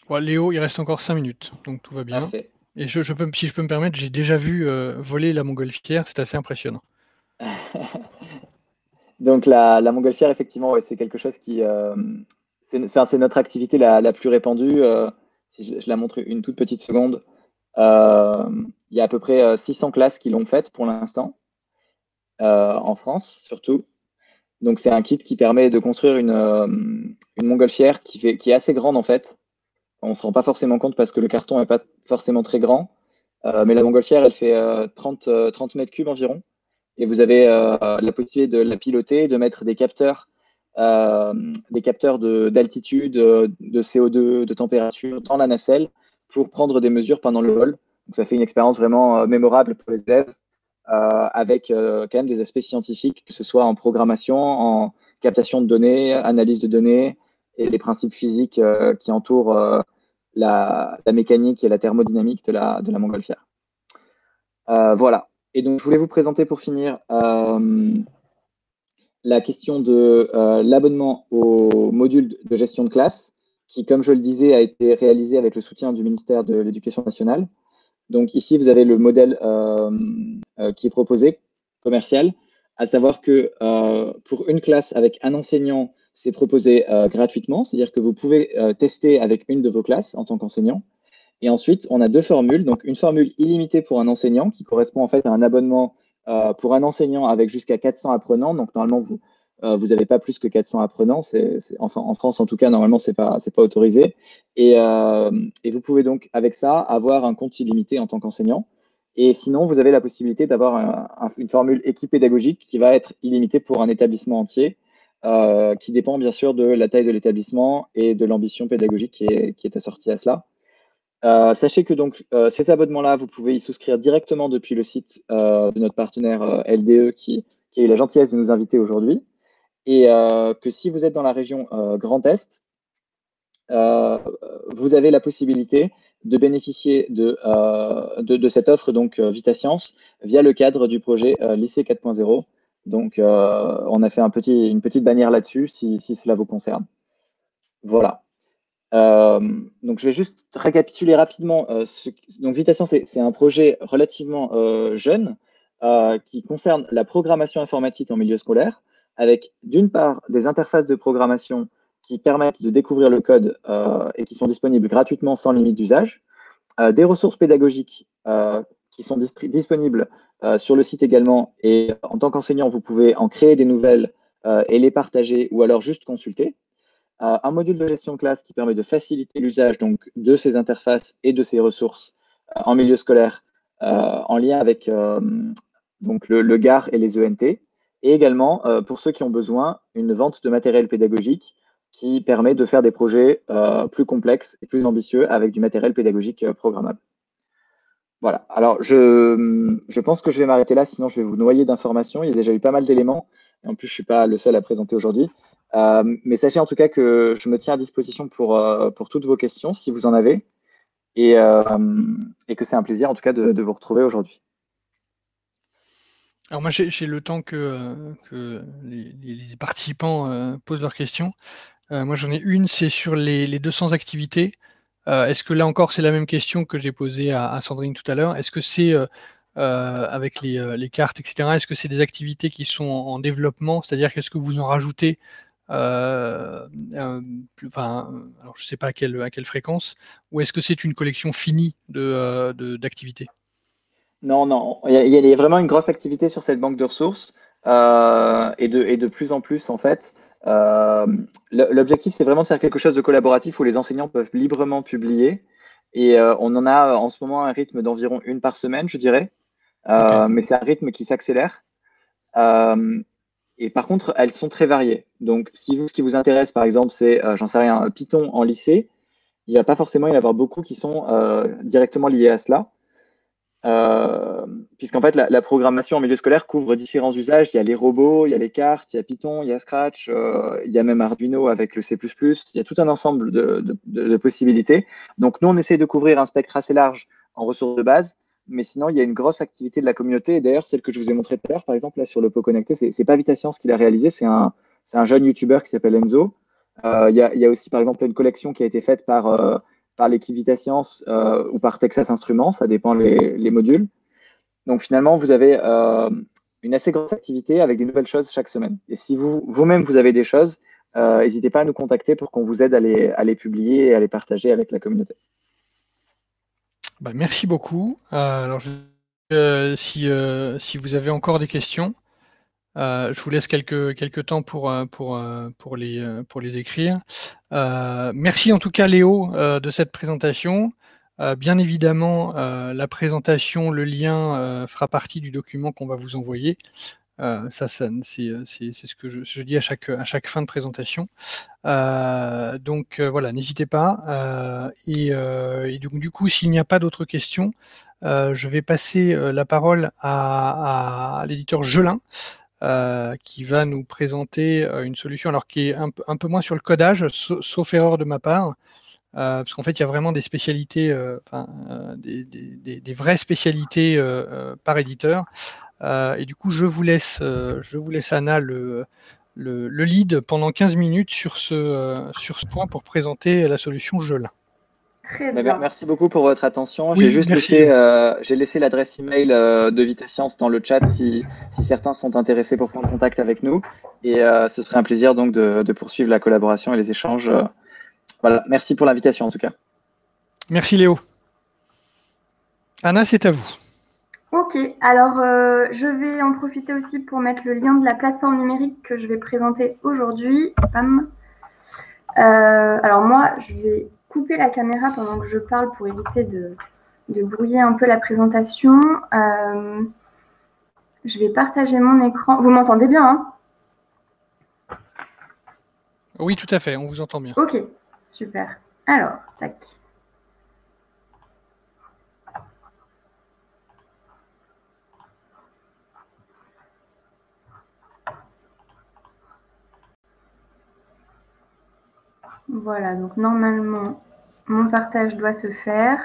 Bon, Léo, il reste encore 5 minutes, donc tout va bien. Parfait. Et si je peux me permettre, j'ai déjà vu voler la montgolfière, c'est assez impressionnant. Donc la montgolfière, effectivement, ouais, c'est quelque chose qui... c'est notre activité la plus répandue. Si je la montre une toute petite seconde, il y a à peu près 600 classes qui l'ont faite pour l'instant, en France surtout. Donc c'est un kit qui permet de construire une montgolfière qui est assez grande en fait. On ne se rend pas forcément compte parce que le carton n'est pas forcément très grand. Mais la montgolfière, elle fait 30 mètres cubes environ. Et vous avez la possibilité de la piloter, de mettre des capteurs d'altitude, de CO2, de température dans la nacelle pour prendre des mesures pendant le vol. Donc ça fait une expérience vraiment mémorable pour les élèves avec quand même des aspects scientifiques, que ce soit en programmation, en captation de données, analyse de données et les principes physiques qui entourent la mécanique et la thermodynamique de la montgolfière. Voilà. Et donc, je voulais vous présenter pour finir la question de l'abonnement au module de gestion de classe, qui, comme je le disais, a été réalisé avec le soutien du ministère de l'Éducation nationale. Donc ici, vous avez le modèle qui est proposé, commercial, à savoir que pour une classe avec un enseignant, c'est proposé gratuitement, c'est-à-dire que vous pouvez tester avec une de vos classes en tant qu'enseignant. Et ensuite, on a deux formules. Donc, une formule illimitée pour un enseignant qui correspond en fait à un abonnement pour un enseignant avec jusqu'à 400 apprenants. Donc, normalement, vous n'avez pas plus que 400 apprenants. Enfin, en France, en tout cas, normalement, c'est pas autorisé. Et vous pouvez donc, avec ça, avoir un compte illimité en tant qu'enseignant. Et sinon, vous avez la possibilité d'avoir une formule équipe pédagogique qui va être illimitée pour un établissement entier, qui dépend bien sûr de la taille de l'établissement et de l'ambition pédagogique qui est assortie à cela. Sachez que donc ces abonnements-là, vous pouvez y souscrire directement depuis le site de notre partenaire LDE qui a eu la gentillesse de nous inviter aujourd'hui. Et que si vous êtes dans la région Grand Est, vous avez la possibilité de bénéficier de cette offre donc VitaScience via le cadre du projet Lycée 4.0. Donc on a fait une petite bannière là-dessus si cela vous concerne. Voilà. Donc, je vais juste récapituler rapidement. Donc, VitaScience, c'est un projet relativement jeune, qui concerne la programmation informatique en milieu scolaire, avec d'une part des interfaces de programmation qui permettent de découvrir le code et qui sont disponibles gratuitement sans limite d'usage, des ressources pédagogiques qui sont disponibles sur le site également, et en tant qu'enseignant, vous pouvez en créer des nouvelles et les partager ou alors juste consulter. Un module de gestion de classe qui permet de faciliter l'usage donc de ces interfaces et de ces ressources en milieu scolaire en lien avec donc le GAR et les ENT. Et également, pour ceux qui ont besoin, une vente de matériel pédagogique qui permet de faire des projets plus complexes et plus ambitieux avec du matériel pédagogique programmable. Voilà, alors je pense que je vais m'arrêter là, sinon je vais vous noyer d'informations. Il y a déjà eu pas mal d'éléments, et en plus je ne suis pas le seul à présenter aujourd'hui. Mais sachez en tout cas que je me tiens à disposition pour toutes vos questions, si vous en avez, et que c'est un plaisir en tout cas de vous retrouver aujourd'hui. Alors moi, j'ai le temps que les participants posent leurs questions. Moi, j'en ai une, c'est sur les 200 activités. Est-ce que là encore, c'est la même question que j'ai posée à Sandrine tout à l'heure? Est-ce que c'est, avec les cartes, etc., est-ce que c'est des activités qui sont en développement? C'est-à-dire qu'est-ce que vous en rajoutez enfin, alors je ne sais pas à quelle fréquence, ou est-ce que c'est une collection finie d'activités? Non, non, il y a vraiment une grosse activité sur cette banque de ressources et de plus en plus en fait. Euh, L'objectif, c'est vraiment de faire quelque chose de collaboratif où les enseignants peuvent librement publier. Et on en a en ce moment un rythme d'environ une par semaine, je dirais. Ok. Mais c'est un rythme qui s'accélère. Euh, et par contre, elles sont très variées. Donc, si vous, ce qui vous intéresse, par exemple, c'est, j'en sais rien, Python en lycée, il ne va pas forcément y en avoir beaucoup qui sont directement liés à cela. Puisqu'en fait, la programmation en milieu scolaire couvre différents usages. Il y a les robots, il y a les cartes, il y a Python, il y a Scratch, il y a même Arduino avec le C++. Il y a tout un ensemble de possibilités. Donc, nous, on essaie de couvrir un spectre assez large en ressources de base, mais sinon, il y a une grosse activité de la communauté. Et d'ailleurs, celle que je vous ai montrée tout à l'heure, par exemple, là, sur le pot connecté, c'est pas VitaScience qui l'a réalisé, c'est un jeune YouTuber qui s'appelle Enzo. Il y a aussi, par exemple, une collection qui a été faite par l'équipe VitaScience ou par Texas Instruments, ça dépend les modules. Donc finalement, vous avez une assez grosse activité avec des nouvelles choses chaque semaine. Et si vous-même, vous avez des choses, n'hésitez pas à nous contacter pour qu'on vous aide à les publier et à les partager avec la communauté. Bah, merci beaucoup. Alors, si vous avez encore des questions, je vous laisse quelques temps pour les écrire. Merci en tout cas Léo de cette présentation. Bien évidemment, la présentation, le lien fera partie du document qu'on va vous envoyer. C'est ce que je dis à chaque fin de présentation. Donc voilà, n'hésitez pas. Et donc du coup, s'il n'y a pas d'autres questions, je vais passer la parole à l'éditeur Gelin, qui va nous présenter une solution alors qui est un peu moins sur le codage, sauf erreur de ma part, parce qu'en fait il y a vraiment des spécialités, des vraies spécialités par éditeur. Et du coup je vous laisse Anna le lead pendant 15 minutes sur ce point pour présenter la solution Gelin. Très bien. Merci beaucoup pour votre attention. Oui, J'ai juste merci. j'ai laissé l'adresse email de VitaScience dans le chat si certains sont intéressés pour prendre contact avec nous. Et ce serait un plaisir donc de poursuivre la collaboration et les échanges. Voilà, merci pour l'invitation en tout cas. Merci Léo. Anna, c'est à vous. Ok, alors je vais en profiter aussi pour mettre le lien de la plateforme numérique que je vais présenter aujourd'hui. Alors moi, je vais couper la caméra pendant que je parle pour éviter de brouiller un peu la présentation. Je vais partager mon écran. Vous m'entendez bien, hein? Oui, tout à fait, on vous entend bien. Ok, super. Alors, tac. Voilà, donc normalement, mon partage doit se faire.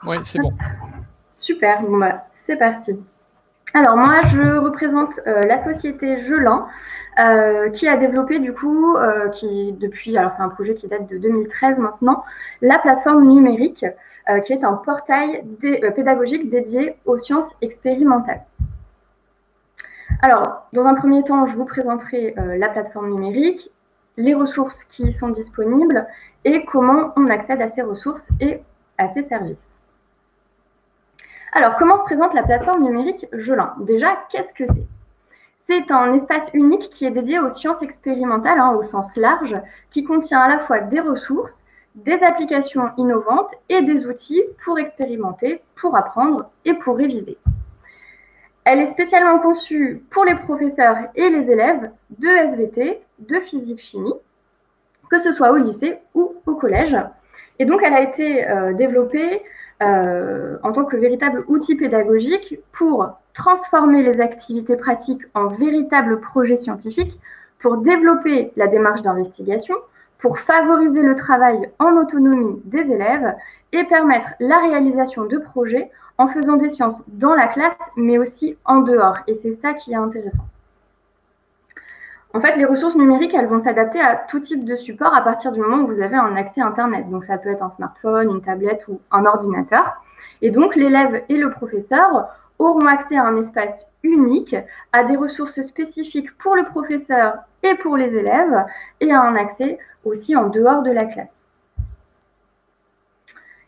Oui, c'est bon. Super, bon bah, c'est parti. Alors moi, je représente la société Gelin, qui a développé du coup, alors c'est un projet qui date de 2013 maintenant, la plateforme numérique, qui est un portail pédagogique dédié aux sciences expérimentales. Alors, dans un premier temps, je vous présenterai la plateforme numérique, les ressources qui y sont disponibles et comment on accède à ces ressources et à ces services. Alors, comment se présente la plateforme numérique Gelin? Déjà, qu'est-ce que c'est? C'est un espace unique qui est dédié aux sciences expérimentales, au sens large, qui contient à la fois des ressources, des applications innovantes et des outils pour expérimenter, pour apprendre et pour réviser. Elle est spécialement conçue pour les professeurs et les élèves de SVT, de physique-chimie, que ce soit au lycée ou au collège. Et donc, elle a été développée en tant que véritable outil pédagogique pour transformer les activités pratiques en véritables projets scientifiques, pour développer la démarche d'investigation, pour favoriser le travail en autonomie des élèves et permettre la réalisation de projets en faisant des sciences dans la classe, mais aussi en dehors. Et c'est ça qui est intéressant. En fait, les ressources numériques, elles vont s'adapter à tout type de support à partir du moment où vous avez un accès à Internet. Donc, ça peut être un smartphone, une tablette ou un ordinateur. Et donc, l'élève et le professeur auront accès à un espace unique, à des ressources spécifiques pour le professeur et pour les élèves, et à un accès aussi en dehors de la classe.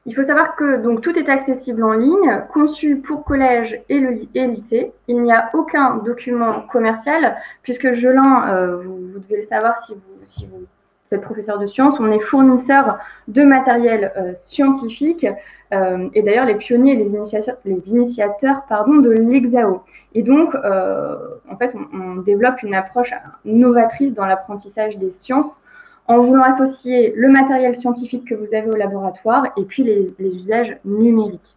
Il faut savoir que donc, tout est accessible en ligne, conçu pour collège et lycée. Il n'y a aucun document commercial, puisque Gelin, vous devez le savoir si vous êtes professeur de sciences, on est fournisseur de matériel scientifique, et d'ailleurs les pionniers et les initiateurs de l'Exao. Et donc, en fait, on développe une approche novatrice dans l'apprentissage des sciences, en voulant associer le matériel scientifique que vous avez au laboratoire et puis les usages numériques.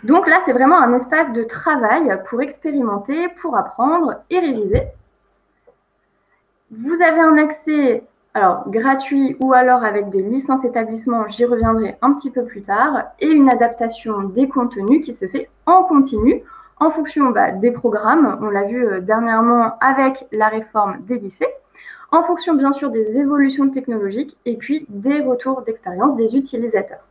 Donc là, c'est vraiment un espace de travail pour expérimenter, pour apprendre et réviser. Vous avez un accès gratuit ou alors avec des licences établissements, j'y reviendrai un petit peu plus tard, et une adaptation des contenus qui se fait en continu en fonction des programmes. On l'a vu dernièrement avec la réforme des lycées, en fonction bien sûr des évolutions technologiques et puis des retours d'expérience des utilisateurs.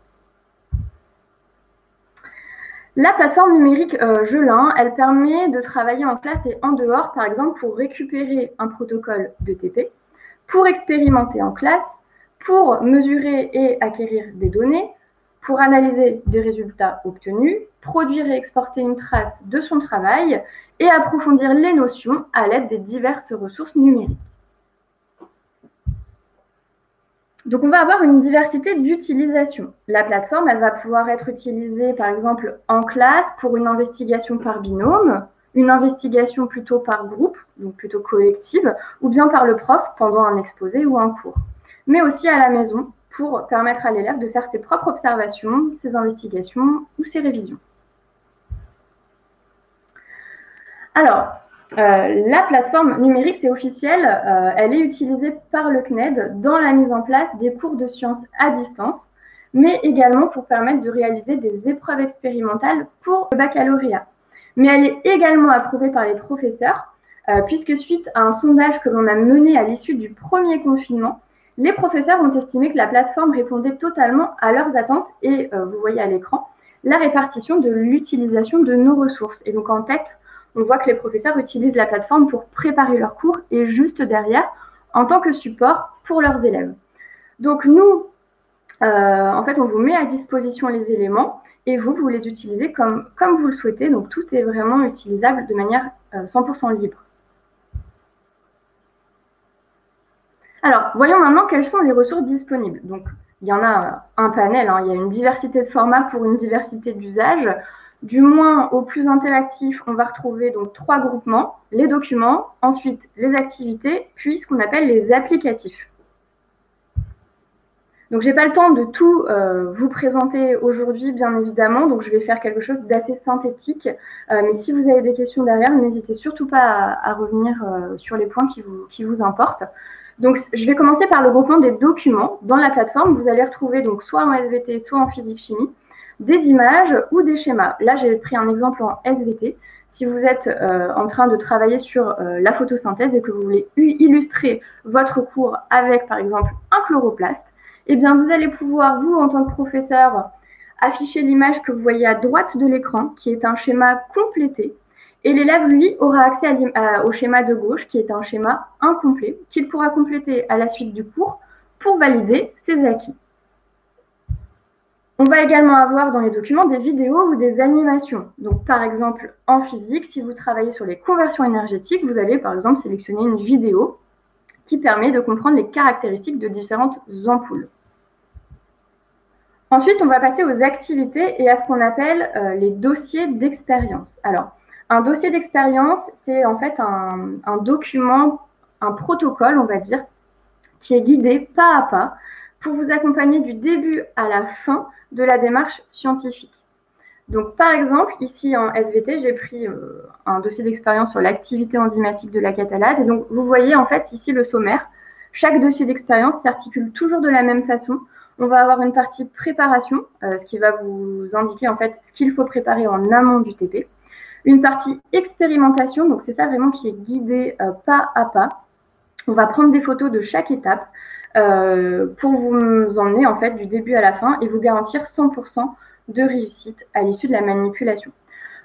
La plateforme numérique Gelin, elle permet de travailler en classe et en dehors, par exemple pour récupérer un protocole de TP, pour expérimenter en classe, pour mesurer et acquérir des données, pour analyser des résultats obtenus, produire et exporter une trace de son travail et approfondir les notions à l'aide des diverses ressources numériques. Donc, on va avoir une diversité d'utilisation. La plateforme, elle va pouvoir être utilisée, par exemple, en classe pour une investigation par binôme, une investigation plutôt par groupe, donc plutôt collective, ou bien par le prof pendant un exposé ou un cours. Mais aussi à la maison pour permettre à l'élève de faire ses propres observations, ses investigations ou ses révisions. Alors, la plateforme numérique, c'est officiel, elle est utilisée par le CNED dans la mise en place des cours de sciences à distance, mais également pour permettre de réaliser des épreuves expérimentales pour le baccalauréat. Mais elle est également approuvée par les professeurs, puisque suite à un sondage que l'on a mené à l'issue du premier confinement, les professeurs ont estimé que la plateforme répondait totalement à leurs attentes et, vous voyez à l'écran, la répartition de l'utilisation de nos ressources. Et donc en tête, on voit que les professeurs utilisent la plateforme pour préparer leurs cours et juste derrière, en tant que support pour leurs élèves. Donc nous, en fait, on vous met à disposition les éléments et vous les utilisez comme vous le souhaitez. Donc tout est vraiment utilisable de manière 100% libre. Alors, voyons maintenant quelles sont les ressources disponibles. Donc, il y en a un panel, il y a une diversité de formats pour une diversité d'usages. Du moins au plus interactif, on va retrouver donc 3 groupements, les documents, ensuite les activités, puis ce qu'on appelle les applicatifs. Donc, je n'ai pas le temps de tout vous présenter aujourd'hui, bien évidemment, donc je vais faire quelque chose d'assez synthétique. Mais si vous avez des questions derrière, n'hésitez surtout pas à revenir sur les points qui vous importent. Donc, je vais commencer par le groupement des documents. Dans la plateforme, vous allez retrouver donc soit en SVT, soit en physique-chimie, des images ou des schémas. Là, j'ai pris un exemple en SVT. Si vous êtes en train de travailler sur la photosynthèse et que vous voulez illustrer votre cours avec, par exemple, un chloroplaste, eh bien, vous allez pouvoir, vous, en tant que professeur, afficher l'image que vous voyez à droite de l'écran, qui est un schéma complété. Et l'élève, lui, aura accès au schéma de gauche, qui est un schéma incomplet, qu'il pourra compléter à la suite du cours pour valider ses acquis. On va également avoir dans les documents des vidéos ou des animations. Donc, par exemple, en physique, si vous travaillez sur les conversions énergétiques, vous allez, par exemple, sélectionner une vidéo qui permet de comprendre les caractéristiques de différentes ampoules. Ensuite, on va passer aux activités et à ce qu'on appelle les dossiers d'expérience. Alors, un dossier d'expérience, c'est en fait un document, un protocole, on va dire, qui est guidé pas à pas pour vous accompagner du début à la fin de la démarche scientifique. Donc, par exemple, ici en SVT, j'ai pris un dossier d'expérience sur l'activité enzymatique de la catalase. Et donc, vous voyez en fait ici le sommaire. Chaque dossier d'expérience s'articule toujours de la même façon. On va avoir une partie préparation, ce qui va vous indiquer en fait ce qu'il faut préparer en amont du TP. Une partie expérimentation, donc c'est ça vraiment qui est guidé pas à pas. On va prendre des photos de chaque étape pour vous emmener en fait du début à la fin et vous garantir 100% de réussite à l'issue de la manipulation.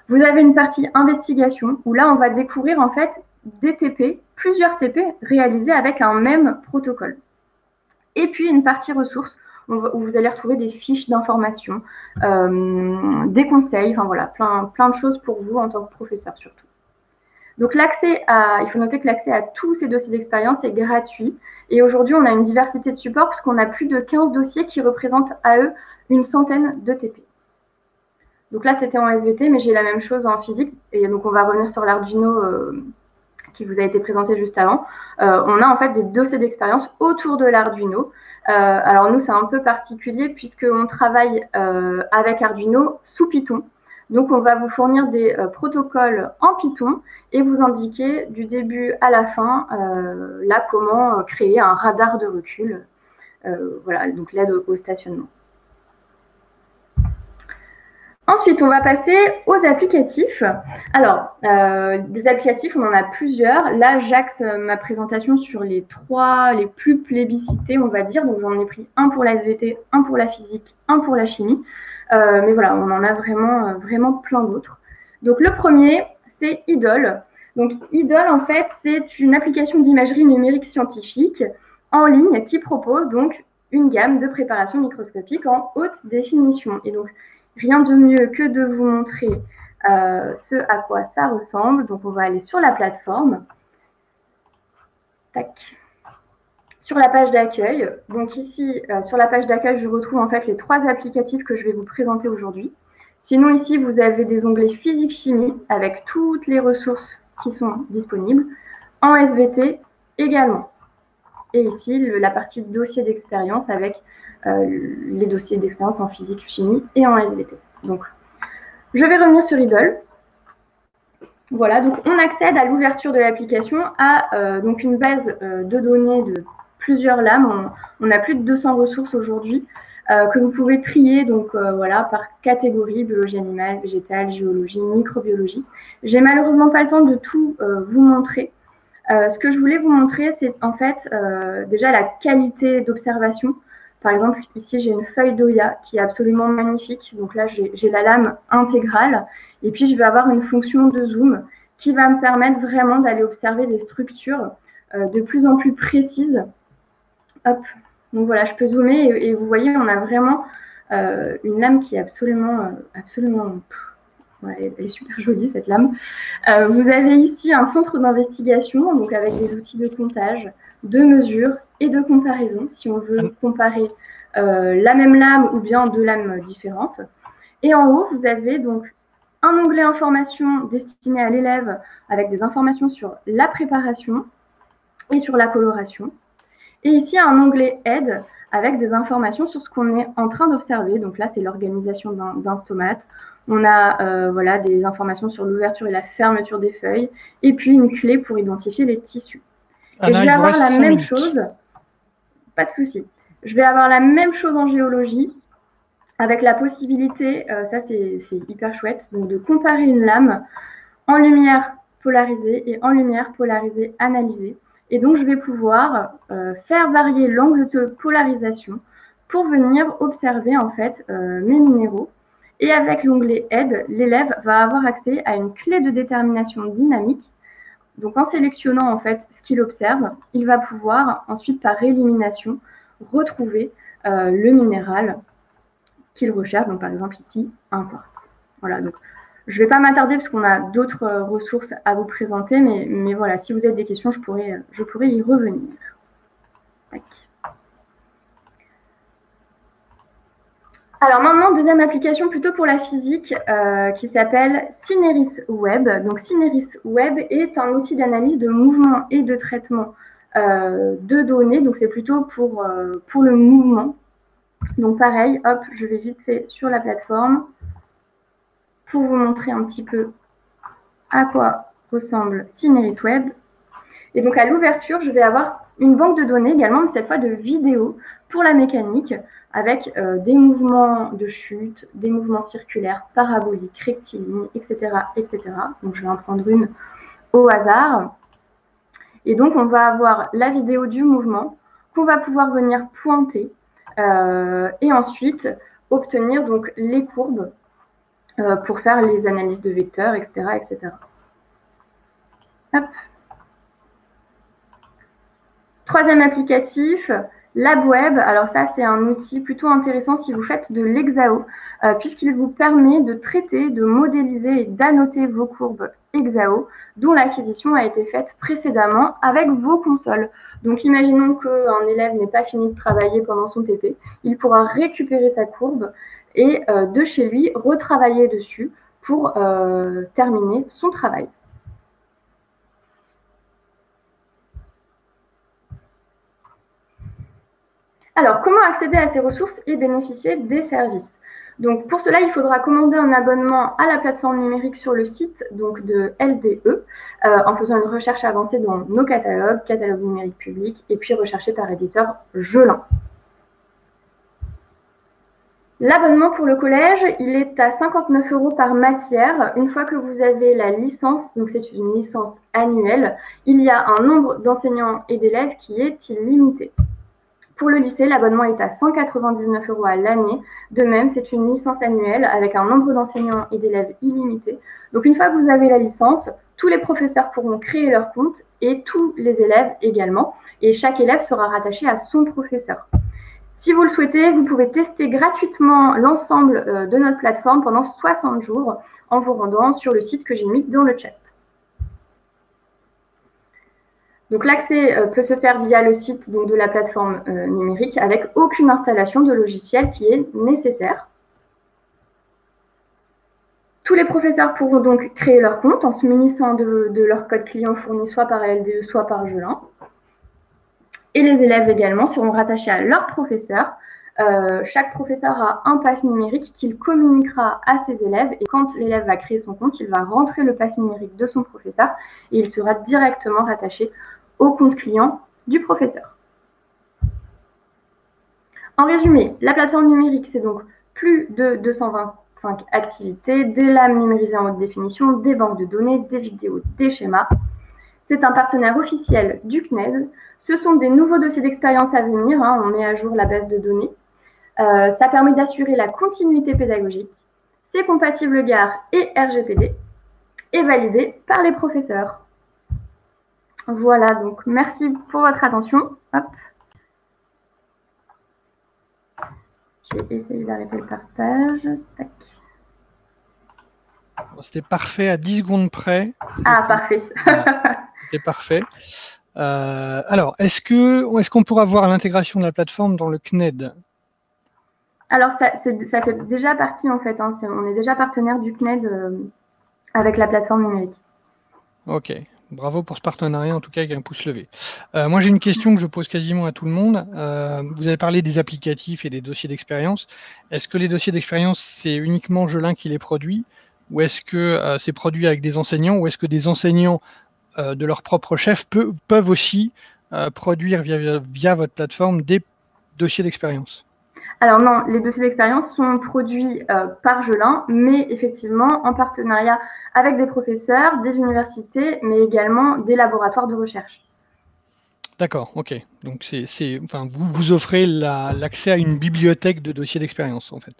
Vous avez une partie investigation où là on va découvrir en fait des TP, plusieurs TP réalisés avec un même protocole. Et puis une partie ressources où vous allez retrouver des fiches d'information, des conseils, enfin voilà, plein de choses pour vous en tant que professeur surtout. Donc il faut noter que l'accès à tous ces dossiers d'expérience est gratuit. Et aujourd'hui, on a une diversité de supports parce qu'on a plus de 15 dossiers qui représentent à eux une centaine de TP. Donc là, c'était en SVT, mais j'ai la même chose en physique. Et donc, on va revenir sur l'Arduino qui vous a été présenté juste avant. On a en fait des dossiers d'expérience autour de l'Arduino. Alors nous, c'est un peu particulier puisqu'on travaille avec Arduino sous Python. Donc, on va vous fournir des protocoles en Python et vous indiquer du début à la fin là comment créer un radar de recul. Voilà, donc l'aide au stationnement. Ensuite, on va passer aux applicatifs. Alors, des applicatifs, on en a plusieurs. Là, j'axe ma présentation sur les 3 les plus plébiscités, on va dire. Donc, j'en ai pris un pour la SVT, un pour la physique, un pour la chimie. Mais voilà, on en a vraiment plein d'autres. Donc, le premier, c'est Idol. Donc, Idol, en fait, c'est une application d'imagerie numérique scientifique en ligne qui propose donc une gamme de préparation microscopique en haute définition. Et donc, rien de mieux que de vous montrer ce à quoi ça ressemble. Donc, on va aller sur la plateforme. Tac. Sur la page d'accueil. Donc ici, sur la page d'accueil, je retrouve en fait les 3 applicatifs que je vais vous présenter aujourd'hui. Sinon, ici, vous avez des onglets physique-chimie avec toutes les ressources qui sont disponibles. En SVT également. Et ici, la partie dossier d'expérience avec les dossiers d'expérience en physique-chimie et en SVT. Donc, je vais revenir sur Idol. Voilà, donc on accède à l'ouverture de l'application à donc une base de données de plusieurs lames. On a plus de 200 ressources aujourd'hui que vous pouvez trier donc, voilà, par catégorie, biologie animale, végétale, géologie, microbiologie. J'ai malheureusement pas le temps de tout vous montrer. Ce que je voulais vous montrer, c'est en fait déjà la qualité d'observation. Par exemple, ici, j'ai une feuille d'Oya qui est absolument magnifique. Donc là, j'ai la lame intégrale. Et puis, je vais avoir une fonction de zoom qui va me permettre vraiment d'aller observer des structures de plus en plus précises. Hop. Donc voilà, je peux zoomer et vous voyez, on a vraiment une lame qui est absolument ouais, elle est super jolie, cette lame. Vous avez ici un centre d'investigation, donc avec des outils de comptage, de mesure et de comparaison, si on veut comparer la même lame ou bien 2 lames différentes. Et en haut, vous avez donc un onglet informations destiné à l'élève avec des informations sur la préparation et sur la coloration. Et ici, un onglet aide avec des informations sur ce qu'on est en train d'observer. Donc là, c'est l'organisation d'un stomate. On a voilà, des informations sur l'ouverture et la fermeture des feuilles. Et puis, une clé pour identifier les tissus. Et je vais avoir la même chose. Pas de souci. Je vais avoir la même chose en géologie avec la possibilité, ça c'est hyper chouette, donc de comparer une lame en lumière polarisée et en lumière polarisée analysée. Et donc, je vais pouvoir faire varier l'angle de polarisation pour venir observer en fait mes minéraux. Et avec l'onglet Aide, l'élève va avoir accès à une clé de détermination dynamique. Donc, en sélectionnant en fait ce qu'il observe, il va pouvoir ensuite par élimination retrouver le minéral qu'il recherche. Donc, par exemple ici, un quartz. Voilà. Donc, je ne vais pas m'attarder parce qu'on a d'autres ressources à vous présenter, mais voilà, si vous avez des questions, je pourrais y revenir. Tac. Alors maintenant, deuxième application plutôt pour la physique qui s'appelle Cineris Web. Donc Cineris Web est un outil d'analyse de mouvement et de traitement de données. Donc c'est plutôt pour le mouvement. Donc pareil, hop, je vais vite fait sur la plateforme pour vous montrer un petit peu à quoi ressemble Cineris Web. Et donc à l'ouverture, je vais avoir une banque de données également, mais cette fois de vidéos pour la mécanique, avec des mouvements de chute, des mouvements circulaires, paraboliques, rectilignes, etc., etc. Donc je vais en prendre une au hasard. Et donc on va avoir la vidéo du mouvement qu'on va pouvoir venir pointer et ensuite obtenir donc les courbes pour faire les analyses de vecteurs, etc., etc. Hop. Troisième applicatif, LabWeb. Alors ça, c'est un outil plutôt intéressant si vous faites de l'hexao, puisqu'il vous permet de traiter, de modéliser et d'annoter vos courbes hexao, dont l'acquisition a été faite précédemment avec vos consoles. Donc imaginons qu'un élève n'ait pas fini de travailler pendant son TP, il pourra récupérer sa courbe et de chez lui retravailler dessus pour terminer son travail. Alors, comment accéder à ces ressources et bénéficier des services? Donc, pour cela, il faudra commander un abonnement à la plateforme numérique sur le site donc, de LDE en faisant une recherche avancée dans nos catalogues, catalogue numérique public, et puis rechercher par éditeur Gelin. L'abonnement pour le collège, il est à 59 € par matière. Une fois que vous avez la licence, donc c'est une licence annuelle, il y a un nombre d'enseignants et d'élèves qui est illimité. Pour le lycée, l'abonnement est à 199 € à l'année. De même, c'est une licence annuelle avec un nombre d'enseignants et d'élèves illimité. Donc, une fois que vous avez la licence, tous les professeurs pourront créer leur compte et tous les élèves également. Et chaque élève sera rattaché à son professeur. Si vous le souhaitez, vous pouvez tester gratuitement l'ensemble de notre plateforme pendant 60 jours en vous rendant sur le site que j'ai mis dans le chat. Donc l'accès peut se faire via le site donc, de la plateforme numérique avec aucune installation de logiciel qui est nécessaire. Tous les professeurs pourront donc créer leur compte en se munissant de leur code client fourni soit par LDE, soit par Gelin. Et les élèves également seront rattachés à leur professeur. Chaque professeur a un pass numérique qu'il communiquera à ses élèves. Et quand l'élève va créer son compte, il va rentrer le pass numérique de son professeur et il sera directement rattaché au compte client du professeur. En résumé, la plateforme numérique, c'est donc plus de 225 activités, des lames numérisées en haute définition, des banques de données, des vidéos, des schémas. C'est un partenaire officiel du CNED. Ce sont des nouveaux dossiers d'expérience à venir. On met à jour la base de données. Ça permet d'assurer la continuité pédagogique. C'est compatible GARE et RGPD et validé par les professeurs. Voilà, donc merci pour votre attention. Hop. Je vais essayer d'arrêter le partage. Tac. C'était parfait à 10 secondes près. Ah, parfait. C'était parfait. Alors, est-ce qu'on pourra voir l'intégration de la plateforme dans le CNED? Alors, ça fait déjà partie, en fait. On est déjà partenaire du CNED avec la plateforme numérique. Ok. Bravo pour ce partenariat, en tout cas, avec un pouce levé. Moi, j'ai une question que je pose quasiment à tout le monde. Vous avez parlé des applicatifs et des dossiers d'expérience. Est-ce que les dossiers d'expérience, c'est uniquement Gelin qui les produit? Ou est-ce que c'est produit avec des enseignants? Ou est-ce que des enseignants de leur propre chef peuvent aussi produire via votre plateforme des dossiers d'expérience? Alors non, les dossiers d'expérience sont produits par Gelin, mais effectivement en partenariat avec des professeurs, des universités, mais également des laboratoires de recherche. D'accord, ok. Donc enfin, vous offrez l'accès à une bibliothèque de dossiers d'expérience, en fait.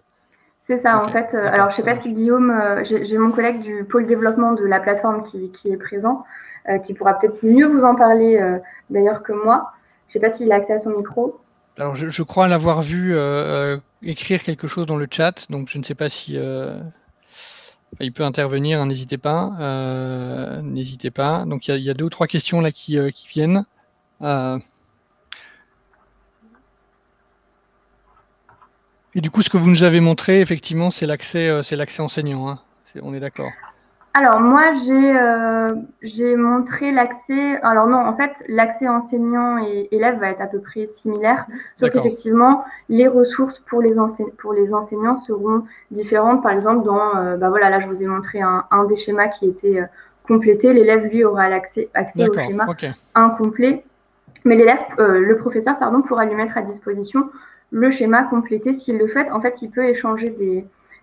C'est ça, Ok, en fait. d'accord, Alors, je ne sais ça pas marche. si Guillaume, j'ai mon collègue du pôle développement de la plateforme qui est présent, qui pourra peut-être mieux vous en parler d'ailleurs que moi. Je ne sais pas s'il a accès à son micro. Alors, je crois l'avoir vu écrire quelque chose dans le chat, donc je ne sais pas si il peut intervenir, hein, n'hésitez pas. N'hésitez pas. Donc, il y a 2 ou 3 questions là qui viennent. Et du coup, ce que vous nous avez montré, effectivement, c'est l'accès enseignant, hein. On est d'accord. Alors, moi, j'ai montré l'accès. Alors, non, en fait, l'accès enseignant et élève va être à peu près similaire. Sauf qu'effectivement, les ressources pour les enseignants seront différentes. Par exemple, voilà, là, je vous ai montré un des schémas qui était complété. L'élève, lui, aura accès au schéma incomplet. Mais le professeur, pourra lui mettre à disposition le schéma complété s'il le souhaite. En fait, il peut échanger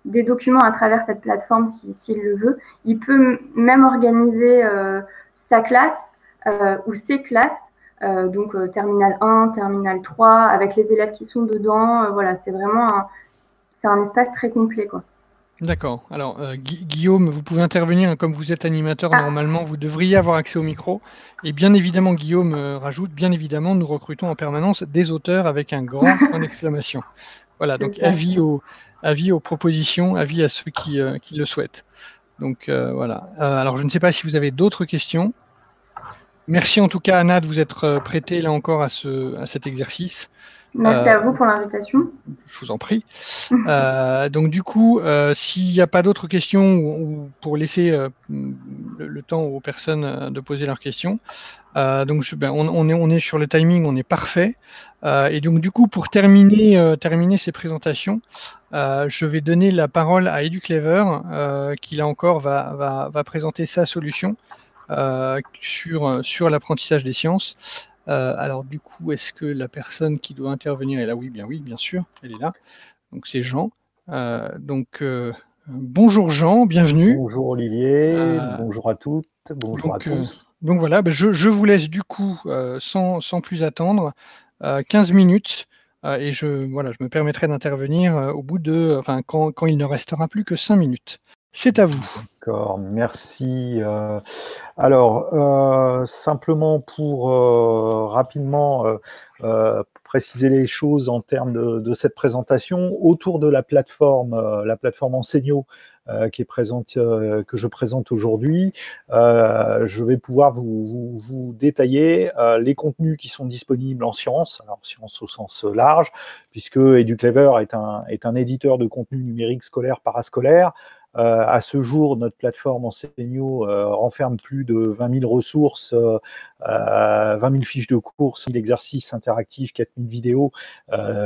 des documents à travers cette plateforme s'il le veut. Il peut même organiser sa classe ou ses classes, donc terminale 1, terminale 3, avec les élèves qui sont dedans. Voilà, c'est vraiment un espace très complet, quoi. D'accord. Alors, Guillaume, vous pouvez intervenir, hein, comme vous êtes animateur, normalement, vous devriez avoir accès au micro. Et bien évidemment, Guillaume rajoute, bien évidemment, nous recrutons en permanence des auteurs avec un grand point d'exclamation. Voilà, donc avis aux propositions, avis à ceux qui le souhaitent. Donc, voilà. Alors, je ne sais pas si vous avez d'autres questions. Merci en tout cas, Anna, de vous être prêtée, là encore, à cet exercice. Merci à vous pour l'invitation. Je vous en prie. Donc du coup, s'il n'y a pas d'autres questions ou pour laisser le temps aux personnes de poser leurs questions, donc on est sur le timing, on est parfait. Et donc du coup, pour terminer ces présentations, je vais donner la parole à EduClever, qui là encore va présenter sa solution sur l'apprentissage des sciences. Alors du coup, est-ce que la personne qui doit intervenir est là? Oui, bien sûr, elle est là. Donc c'est Jean. Bonjour Jean, bienvenue. Bonjour Olivier, bonjour à toutes, bonjour à tous. Donc voilà, je vous laisse du coup, sans plus attendre, 15 minutes, et je me permettrai d'intervenir au bout de, quand il ne restera plus que 5 minutes. C'est à vous. D'accord, merci. Alors, simplement pour rapidement préciser les choses en termes de cette présentation, autour de la plateforme Enseignio, qui est que je présente aujourd'hui, je vais pouvoir vous détailler les contenus qui sont disponibles en sciences, alors sciences au sens large, puisque EduClever est un éditeur de contenu numérique scolaire parascolaire. À ce jour, notre plateforme Enseignio renferme plus de 20 000 ressources, 20 000 fiches de cours, 1 000 exercices interactifs, 4 000 vidéos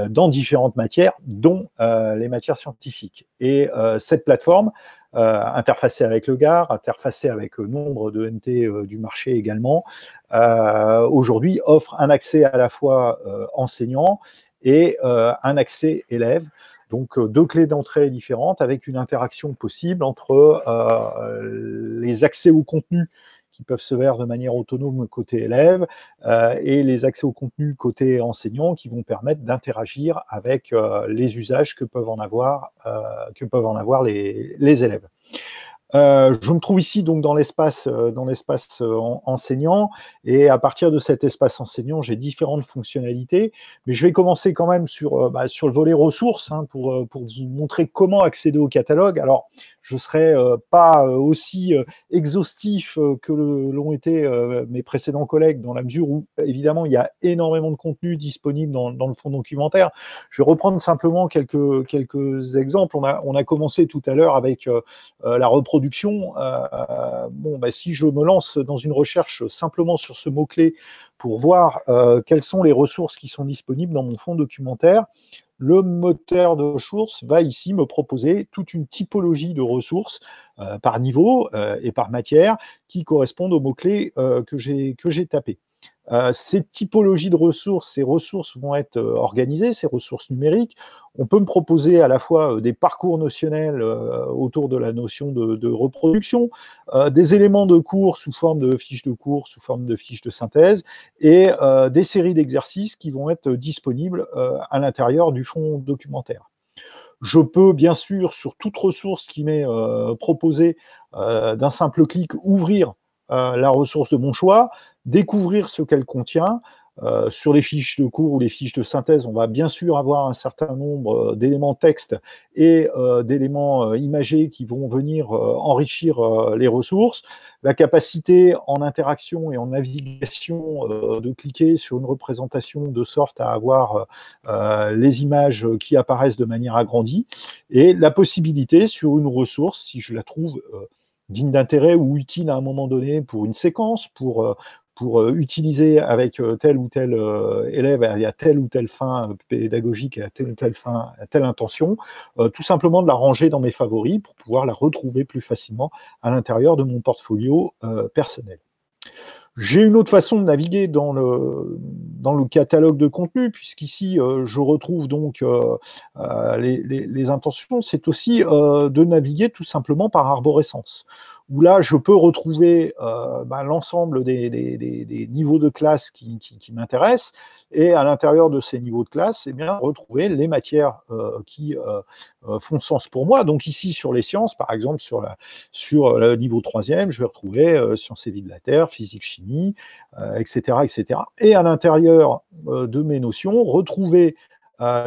dans différentes matières, dont les matières scientifiques. Et cette plateforme, interfacée avec le GAR, interfacée avec nombre de NT du marché également, aujourd'hui offre un accès à la fois enseignant et un accès élève. Donc, 2 clés d'entrée différentes avec une interaction possible entre les accès au contenu qui peuvent se faire de manière autonome côté élève et les accès au contenu côté enseignant qui vont permettre d'interagir avec les usages que peuvent en avoir les élèves. Je me trouve ici donc dans l'espace enseignant, et à partir de cet espace enseignant, j'ai différentes fonctionnalités, mais je vais commencer quand même sur le volet ressources, hein, pour vous montrer comment accéder au catalogue. Alors, je ne serai pas aussi exhaustif que l'ont été mes précédents collègues, dans la mesure où, évidemment, il y a énormément de contenu disponible dans le fond documentaire. Je vais reprendre simplement quelques exemples. On a commencé tout à l'heure avec la reproduction. Si je me lance dans une recherche simplement sur ce mot-clé pour voir quelles sont les ressources qui sont disponibles dans mon fond documentaire, le moteur de ressources va ici me proposer toute une typologie de ressources par niveau et par matière qui correspondent aux mots-clés que j'ai tapés. Ces typologies de ressources, ces ressources vont être organisées, ces ressources numériques. On peut me proposer à la fois des parcours notionnels autour de la notion de reproduction, des éléments de cours sous forme de fiches de cours, sous forme de fiches de synthèse, et des séries d'exercices qui vont être disponibles à l'intérieur du fonds documentaire. Je peux bien sûr, sur toute ressource qui m'est proposée, d'un simple clic, ouvrir la ressource de mon choix, découvrir ce qu'elle contient. Sur les fiches de cours ou les fiches de synthèse, on va bien sûr avoir un certain nombre d'éléments texte et d'éléments imagés qui vont venir enrichir les ressources. La capacité en interaction et en navigation de cliquer sur une représentation de sorte à avoir les images qui apparaissent de manière agrandie, et la possibilité sur une ressource, si je la trouve digne d'intérêt ou utile à un moment donné pour une séquence, pour utiliser avec tel ou tel élève à telle ou telle fin pédagogique, à telle ou telle fin, à telle intention, tout simplement de la ranger dans mes favoris pour pouvoir la retrouver plus facilement à l'intérieur de mon portfolio personnel. J'ai une autre façon de naviguer dans le catalogue de contenu, puisqu'ici, je retrouve donc les intentions. C'est aussi de naviguer tout simplement par arborescence, où là, je peux retrouver l'ensemble des niveaux de classe qui m'intéressent, et à l'intérieur de ces niveaux de classe, eh bien, retrouver les matières qui font sens pour moi. Donc ici, sur les sciences, par exemple, sur le niveau 3e, je vais retrouver sciences et vie de la Terre, physique, chimie, etc., etc. Et à l'intérieur de mes notions, retrouver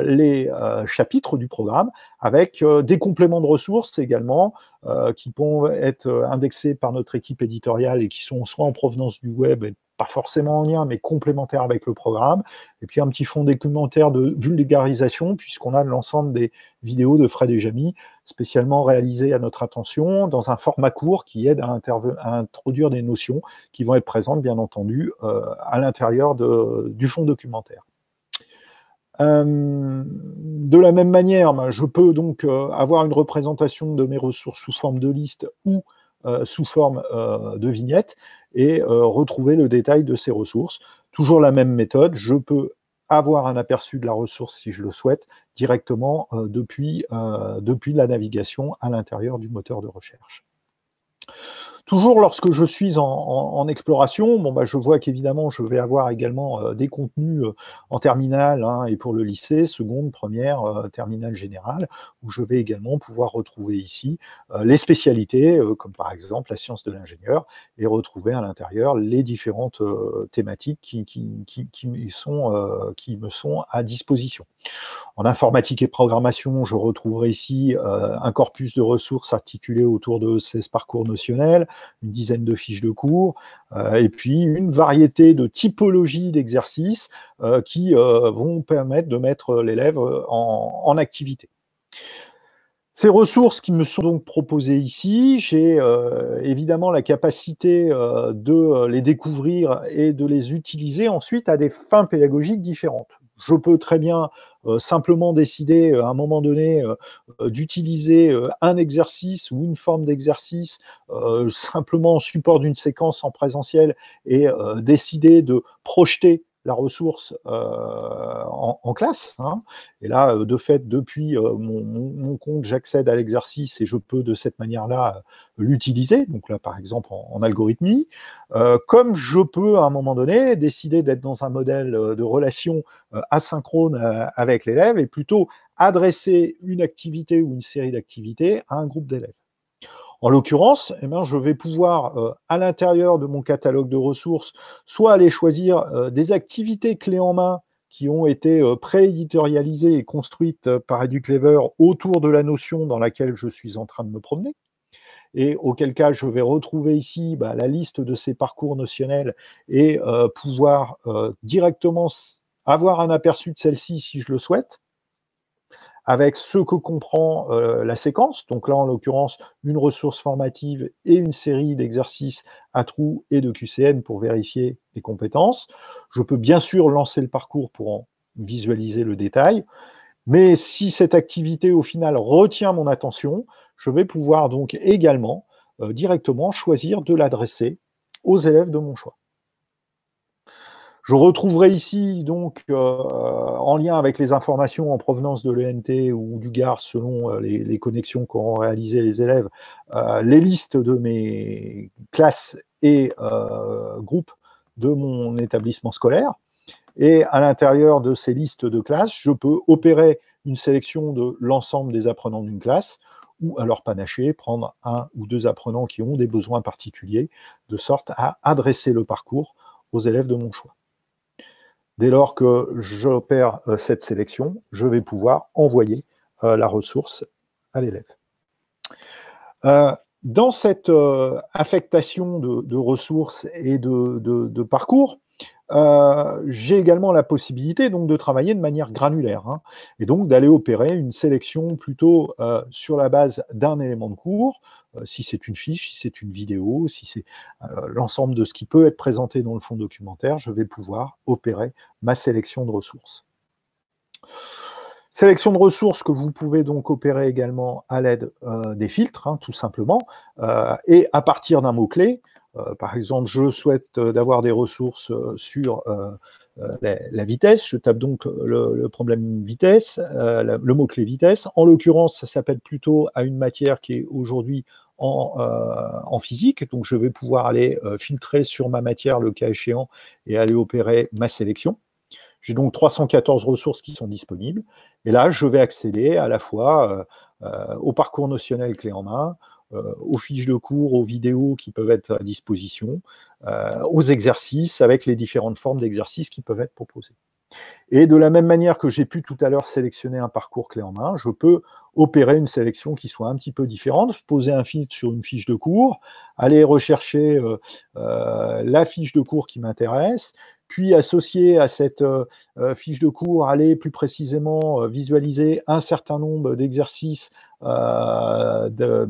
les chapitres du programme avec des compléments de ressources également qui peuvent être indexés par notre équipe éditoriale et qui sont soit en provenance du web, et pas forcément en lien, mais complémentaires avec le programme, et puis un petit fond documentaire de vulgarisation, puisqu'on a l'ensemble des vidéos de Fred et Jamy, spécialement réalisées à notre attention, dans un format court qui aide à introduire des notions qui vont être présentes, bien entendu, à l'intérieur du fond documentaire. De la même manière, je peux donc avoir une représentation de mes ressources sous forme de liste ou sous forme de vignette et retrouver le détail de ces ressources. Toujours la même méthode, je peux avoir un aperçu de la ressource si je le souhaite directement depuis la navigation à l'intérieur du moteur de recherche. Toujours lorsque je suis en exploration, je vois qu'évidemment, je vais avoir également des contenus en terminale et pour le lycée, seconde, première, terminale générale, où je vais également pouvoir retrouver ici les spécialités, comme par exemple la science de l'ingénieur, et retrouver à l'intérieur les différentes thématiques qui me sont à disposition. En informatique et programmation, je retrouverai ici un corpus de ressources articulées autour de 16 parcours notionnels, une dizaine de fiches de cours, et puis une variété de typologies d'exercices qui vont permettre de mettre l'élève en activité. Ces ressources qui me sont donc proposées ici, j'ai évidemment la capacité de les découvrir et de les utiliser ensuite à des fins pédagogiques différentes. Je peux très bien simplement décider à un moment donné d'utiliser un exercice ou une forme d'exercice simplement en support d'une séquence en présentiel et décider de projeter la ressource en classe. Et là, de fait, depuis mon compte, j'accède à l'exercice et je peux de cette manière-là l'utiliser. Donc là, par exemple, en algorithmie. Comme je peux, à un moment donné, décider d'être dans un modèle de relation asynchrone avec l'élève et plutôt adresser une activité ou une série d'activités à un groupe d'élèves. En l'occurrence, je vais pouvoir, à l'intérieur de mon catalogue de ressources, soit aller choisir des activités clés en main qui ont été prééditorialisées et construites par EduClever autour de la notion dans laquelle je suis en train de me promener, et auquel cas je vais retrouver ici la liste de ces parcours notionnels et pouvoir directement avoir un aperçu de celle-ci si je le souhaite, avec ce que comprend la séquence, donc là en l'occurrence une ressource formative et une série d'exercices à trous et de QCM pour vérifier les compétences. Je peux bien sûr lancer le parcours pour en visualiser le détail, mais si cette activité au final retient mon attention, je vais pouvoir donc également directement choisir de l'adresser aux élèves de mon choix. Je retrouverai ici, donc, en lien avec les informations en provenance de l'ENT ou du GAR, selon les connexions qu'auront réalisées les élèves, les listes de mes classes et groupes de mon établissement scolaire. Et à l'intérieur de ces listes de classes, je peux opérer une sélection de l'ensemble des apprenants d'une classe, ou alors panacher, prendre 1 ou 2 apprenants qui ont des besoins particuliers, de sorte à adresser le parcours aux élèves de mon choix. Dès lors que j'opère cette sélection, je vais pouvoir envoyer la ressource à l'élève. Dans cette affectation de ressources et de parcours, j'ai également la possibilité donc de travailler de manière granulaire, hein, et donc d'aller opérer une sélection plutôt sur la base d'un élément de cours, si c'est une fiche, si c'est une vidéo, si c'est l'ensemble de ce qui peut être présenté dans le fond documentaire, je vais pouvoir opérer ma sélection de ressources. Sélection de ressources que vous pouvez donc opérer également à l'aide des filtres, hein, tout simplement, et à partir d'un mot-clé. Par exemple, je souhaite d'avoir des ressources sur la vitesse. Je tape donc le problème vitesse, le mot-clé vitesse. En l'occurrence, ça s'appelle plutôt à une matière qui est aujourd'hui en physique. Donc, je vais pouvoir aller filtrer sur ma matière le cas échéant et aller opérer ma sélection. J'ai donc 314 ressources qui sont disponibles. Et là, je vais accéder à la fois au parcours notionnel clé en main, aux fiches de cours, aux vidéos qui peuvent être à disposition, aux exercices avec les différentes formes d'exercices qui peuvent être proposées. Et de la même manière que j'ai pu tout à l'heure sélectionner un parcours clé en main, je peux opérer une sélection qui soit un petit peu différente, poser un filtre sur une fiche de cours, aller rechercher la fiche de cours qui m'intéresse, puis associer à cette fiche de cours, aller plus précisément visualiser un certain nombre d'exercices, de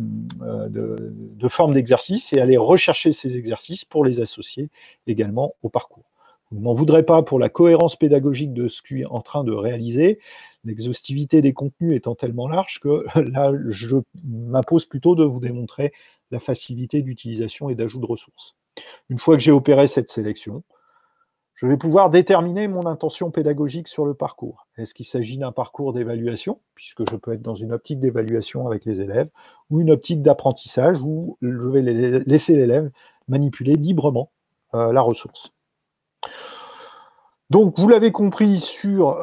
formes d'exercices, et aller rechercher ces exercices pour les associer également au parcours. Vous ne m'en voudrez pas pour la cohérence pédagogique de ce que je suis en train de réaliser, l'exhaustivité des contenus étant tellement large que là, je m'impose plutôt de vous démontrer la facilité d'utilisation et d'ajout de ressources. Une fois que j'ai opéré cette sélection, je vais pouvoir déterminer mon intention pédagogique sur le parcours. Est-ce qu'il s'agit d'un parcours d'évaluation, puisque je peux être dans une optique d'évaluation avec les élèves, ou une optique d'apprentissage où je vais laisser l'élève manipuler librement la ressource. Donc, vous l'avez compris sur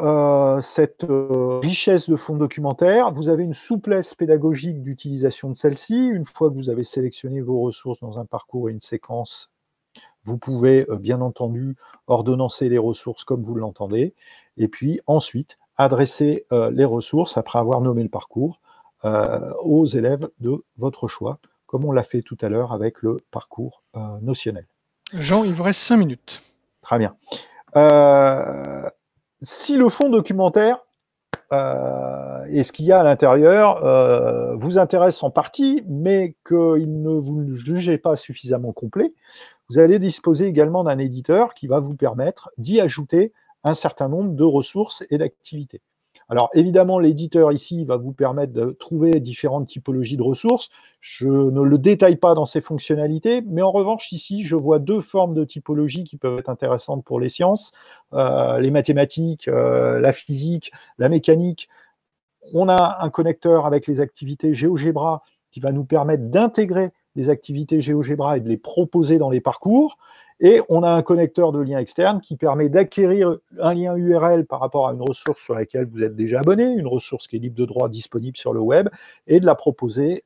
cette richesse de fonds documentaires, vous avez une souplesse pédagogique d'utilisation de celle-ci. Une fois que vous avez sélectionné vos ressources dans un parcours et une séquence, vous pouvez bien entendu ordonnancer les ressources comme vous l'entendez, et puis ensuite adresser les ressources, après avoir nommé le parcours, aux élèves de votre choix, comme on l'a fait tout à l'heure avec le parcours notionnel. Jean, il vous reste 5 minutes. Très bien. Si le fond documentaire et ce qu'il y a à l'intérieur vous intéresse en partie, mais qu'il ne vous jugez pas suffisamment complet, vous allez disposer également d'un éditeur qui va vous permettre d'y ajouter un certain nombre de ressources et d'activités. Alors évidemment, l'éditeur ici va vous permettre de trouver différentes typologies de ressources. Je ne le détaille pas dans ses fonctionnalités, mais en revanche, ici, je vois 2 formes de typologies qui peuvent être intéressantes pour les sciences, les mathématiques, la physique, la mécanique. On a un connecteur avec les activités GeoGebra qui va nous permettre d'intégrer les activités GeoGebra et de les proposer dans les parcours. Et on a un connecteur de lien externe qui permet d'acquérir un lien URL par rapport à une ressource sur laquelle vous êtes déjà abonné, une ressource qui est libre de droit disponible sur le web, et de la proposer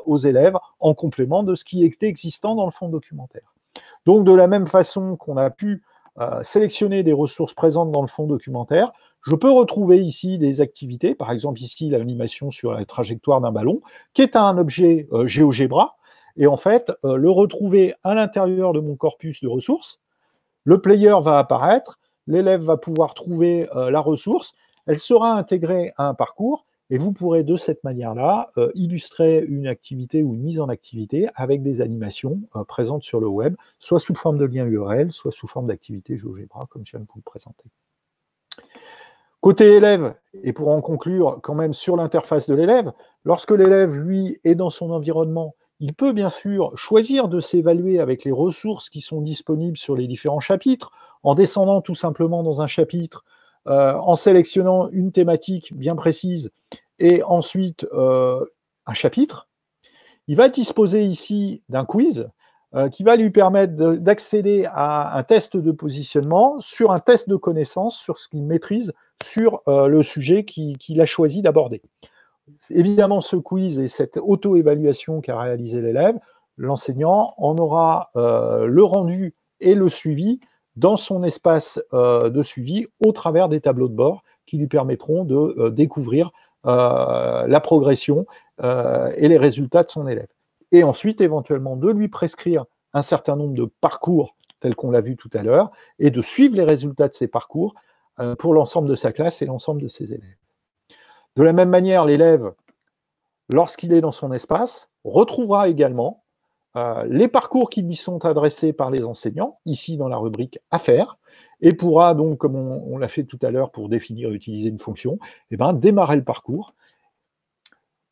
aux élèves en complément de ce qui est existant dans le fond documentaire. Donc de la même façon qu'on a pu sélectionner des ressources présentes dans le fond documentaire, je peux retrouver ici des activités, par exemple ici l'animation sur la trajectoire d'un ballon, qui est un objet GeoGebra, et en fait, le retrouver à l'intérieur de mon corpus de ressources. Le player va apparaître, l'élève va pouvoir trouver la ressource, elle sera intégrée à un parcours, et vous pourrez de cette manière-là illustrer une activité ou une mise en activité avec des animations présentes sur le web, soit sous forme de lien URL, soit sous forme d'activité GeoGebra, comme je viens de vous le présenter. Côté élève, et pour en conclure quand même sur l'interface de l'élève, lorsque l'élève, lui, est dans son environnement, il peut bien sûr choisir de s'évaluer avec les ressources qui sont disponibles sur les différents chapitres, en descendant tout simplement dans un chapitre, en sélectionnant une thématique bien précise et ensuite un chapitre, il va disposer ici d'un quiz qui va lui permettre d'accéder à un test de positionnement sur un test de connaissance sur ce qu'il maîtrise sur le sujet qu'il a choisi d'aborder. Évidemment, ce quiz et cette auto-évaluation qu'a réalisé l'élève, l'enseignant en aura le rendu et le suivi dans son espace de suivi au travers des tableaux de bord qui lui permettront de découvrir la progression et les résultats de son élève. Et ensuite, éventuellement, de lui prescrire un certain nombre de parcours, tels qu'on l'a vu tout à l'heure, et de suivre les résultats de ces parcours pour l'ensemble de sa classe et l'ensemble de ses élèves. De la même manière, l'élève, lorsqu'il est dans son espace, retrouvera également les parcours qui lui sont adressés par les enseignants, ici dans la rubrique « À faire », et pourra donc, comme on l'a fait tout à l'heure pour définir et utiliser une fonction, démarrer le parcours,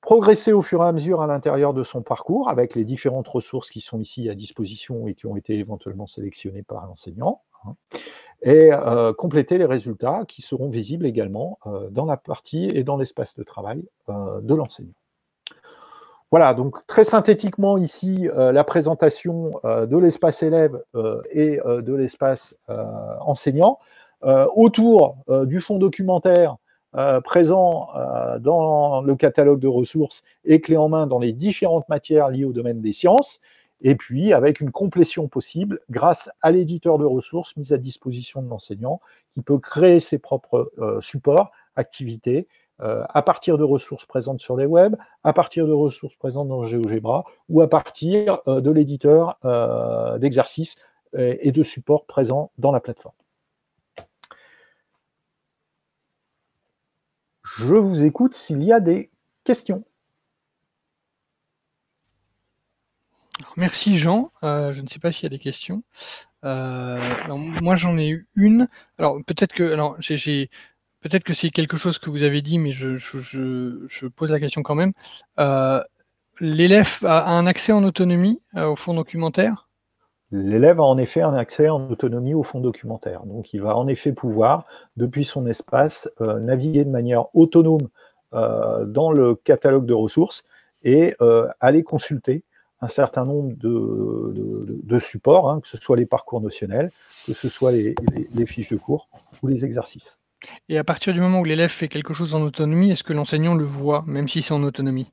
progresser au fur et à mesure à l'intérieur de son parcours avec les différentes ressources qui sont ici à disposition et qui ont été éventuellement sélectionnées par l'enseignant, et compléter les résultats qui seront visibles également dans la partie et dans l'espace de travail de l'enseignant. Voilà, donc très synthétiquement ici, la présentation de l'espace élève et de l'espace enseignant. Autour du fonds documentaire présent dans le catalogue de ressources et clé en main dans les différentes matières liées au domaine des sciences, et puis avec une complétion possible grâce à l'éditeur de ressources mis à disposition de l'enseignant qui peut créer ses propres supports, activités, à partir de ressources présentes sur les web, à partir de ressources présentes dans GeoGebra ou à partir de l'éditeur d'exercices et de supports présents dans la plateforme. Je vous écoute s'il y a des questions. Merci Jean. Je ne sais pas s'il y a des questions. Alors, moi j'en ai eu une. Alors peut-être que c'est quelque chose que vous avez dit, mais je pose la question quand même. L'élève a un accès en autonomie au fonds documentaire? L'élève a en effet un accès en autonomie au fonds documentaire. Donc il va en effet pouvoir, depuis son espace, naviguer de manière autonome dans le catalogue de ressources et aller consulter un certain nombre de supports, que ce soit les parcours notionnels, que ce soit les fiches de cours ou les exercices. Et à partir du moment où l'élève fait quelque chose en autonomie, est-ce que l'enseignant le voit, même si c'est en autonomie?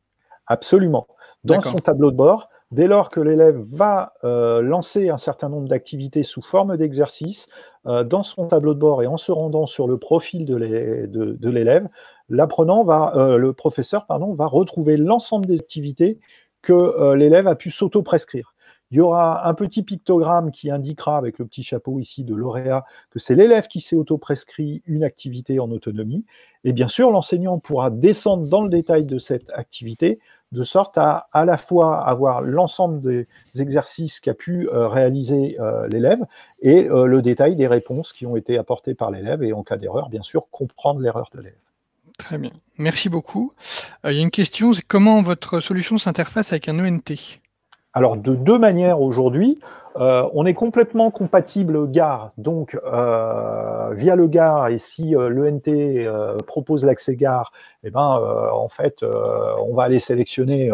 Absolument. Dans son tableau de bord, dès lors que l'élève va lancer un certain nombre d'activités sous forme d'exercice, dans son tableau de bord et en se rendant sur le profil de l'élève, le professeur va retrouver l'ensemble des activités que l'élève a pu s'auto-prescrire. Il y aura un petit pictogramme qui indiquera, avec le petit chapeau ici de lauréat, que c'est l'élève qui s'est auto-prescrit une activité en autonomie. Et bien sûr, l'enseignant pourra descendre dans le détail de cette activité, de sorte à la fois avoir l'ensemble des exercices qu'a pu réaliser l'élève et le détail des réponses qui ont été apportées par l'élève et en cas d'erreur, bien sûr, comprendre l'erreur de l'élève. Très bien, merci beaucoup. Il y a une question, c'est comment votre solution s'interface avec un ENT? Alors, de deux manières aujourd'hui. On est complètement compatible GAR, donc via le GAR, et si l'ENT propose l'accès GAR, en fait, on va aller sélectionner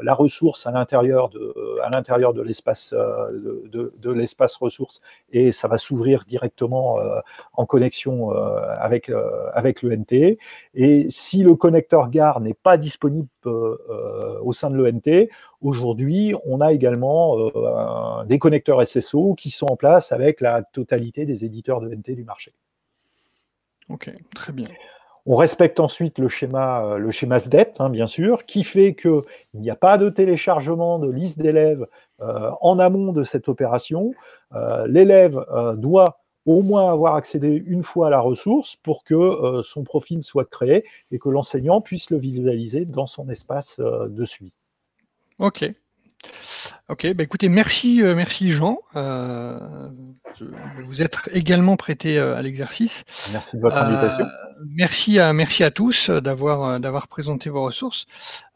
la ressource à l'intérieur de l'espace de l'espace ressource, et ça va s'ouvrir directement en connexion avec l'ENT. Et si le connecteur GAR n'est pas disponible au sein de l'ENT, aujourd'hui, on a également des connecteurs SSO qui sont en place avec la totalité des éditeurs de NT du marché. Ok, très bien. On respecte ensuite le schéma SDET, bien sûr, qui fait qu'il n'y a pas de téléchargement de liste d'élèves en amont de cette opération. L'élève doit au moins avoir accédé une fois à la ressource pour que son profil soit créé et que l'enseignant puisse le visualiser dans son espace de suivi. Ok. Ok, écoutez, merci Jean. Vous êtes également prêté à l'exercice. Merci de votre invitation. Merci à tous d'avoir présenté vos ressources.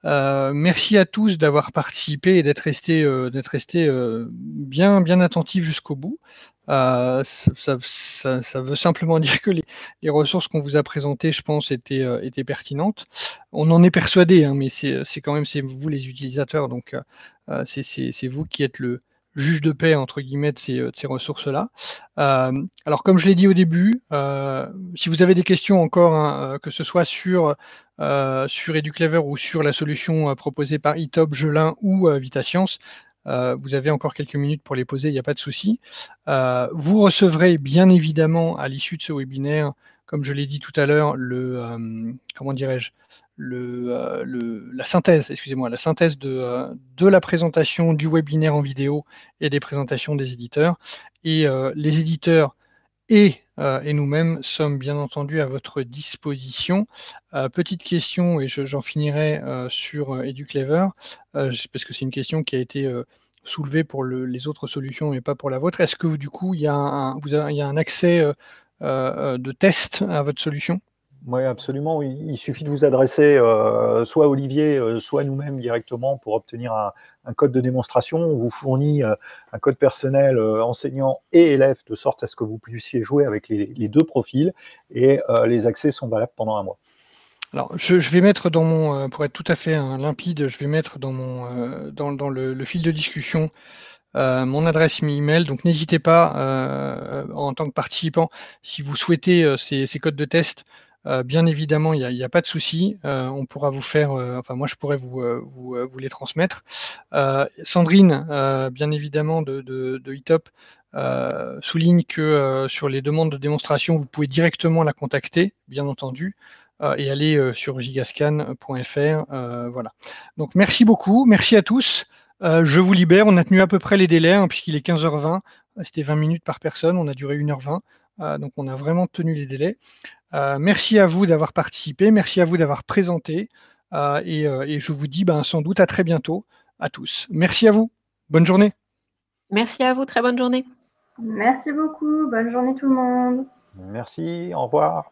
Merci à tous d'avoir participé et d'être resté bien attentifs jusqu'au bout. Ça veut simplement dire que les ressources qu'on vous a présentées, je pense, étaient pertinentes. On en est persuadé, hein, mais c'est quand même vous les utilisateurs, donc c'est vous qui êtes le juge de paix entre guillemets de ces ressources-là. Alors comme je l'ai dit au début, si vous avez des questions encore, hein, que ce soit sur Educlever ou sur la solution proposée par eTop, Gelin ou VitaScience, vous avez encore quelques minutes pour les poser, il n'y a pas de souci. Vous recevrez bien évidemment à l'issue de ce webinaire, comme je l'ai dit tout à l'heure, comment dirais-je, la synthèse, excusez-moi, la synthèse de la présentation du webinaire en vidéo et des présentations des éditeurs. Et les éditeurs et nous-mêmes sommes bien entendu à votre disposition. Petite question, et j'en finirai sur Educlever, parce que c'est une question qui a été soulevée pour les autres solutions et pas pour la vôtre. Est-ce que du coup, il y a un accès de test à votre solution? Oui, absolument. Il suffit de vous adresser soit à Olivier, soit à nous-mêmes directement pour obtenir un code de démonstration. On vous fournit un code personnel enseignant et élève, de sorte à ce que vous puissiez jouer avec les deux profils, et les accès sont valables pendant 1 mois. Alors, je vais mettre dans mon, pour être tout à fait limpide, je vais mettre dans mon dans le fil de discussion mon adresse email. Donc, n'hésitez pas en tant que participant, si vous souhaitez ces codes de test. Bien évidemment, il n'y a pas de souci. On pourra vous faire, enfin moi je pourrais vous les transmettre. Sandrine, bien évidemment de eTop, souligne que sur les demandes de démonstration, vous pouvez directement la contacter, bien entendu, et aller sur gigascan.fr. Voilà. Donc merci beaucoup, merci à tous. Je vous libère. On a tenu à peu près les délais, hein, puisqu'il est 15h20. C'était 20 minutes par personne. On a duré 1h20. Donc on a vraiment tenu les délais. Merci à vous d'avoir participé, merci à vous d'avoir présenté, et je vous dis sans doute à très bientôt à tous. Merci à vous, bonne journée. Merci à vous, très bonne journée. Merci beaucoup, bonne journée tout le monde. Merci, au revoir.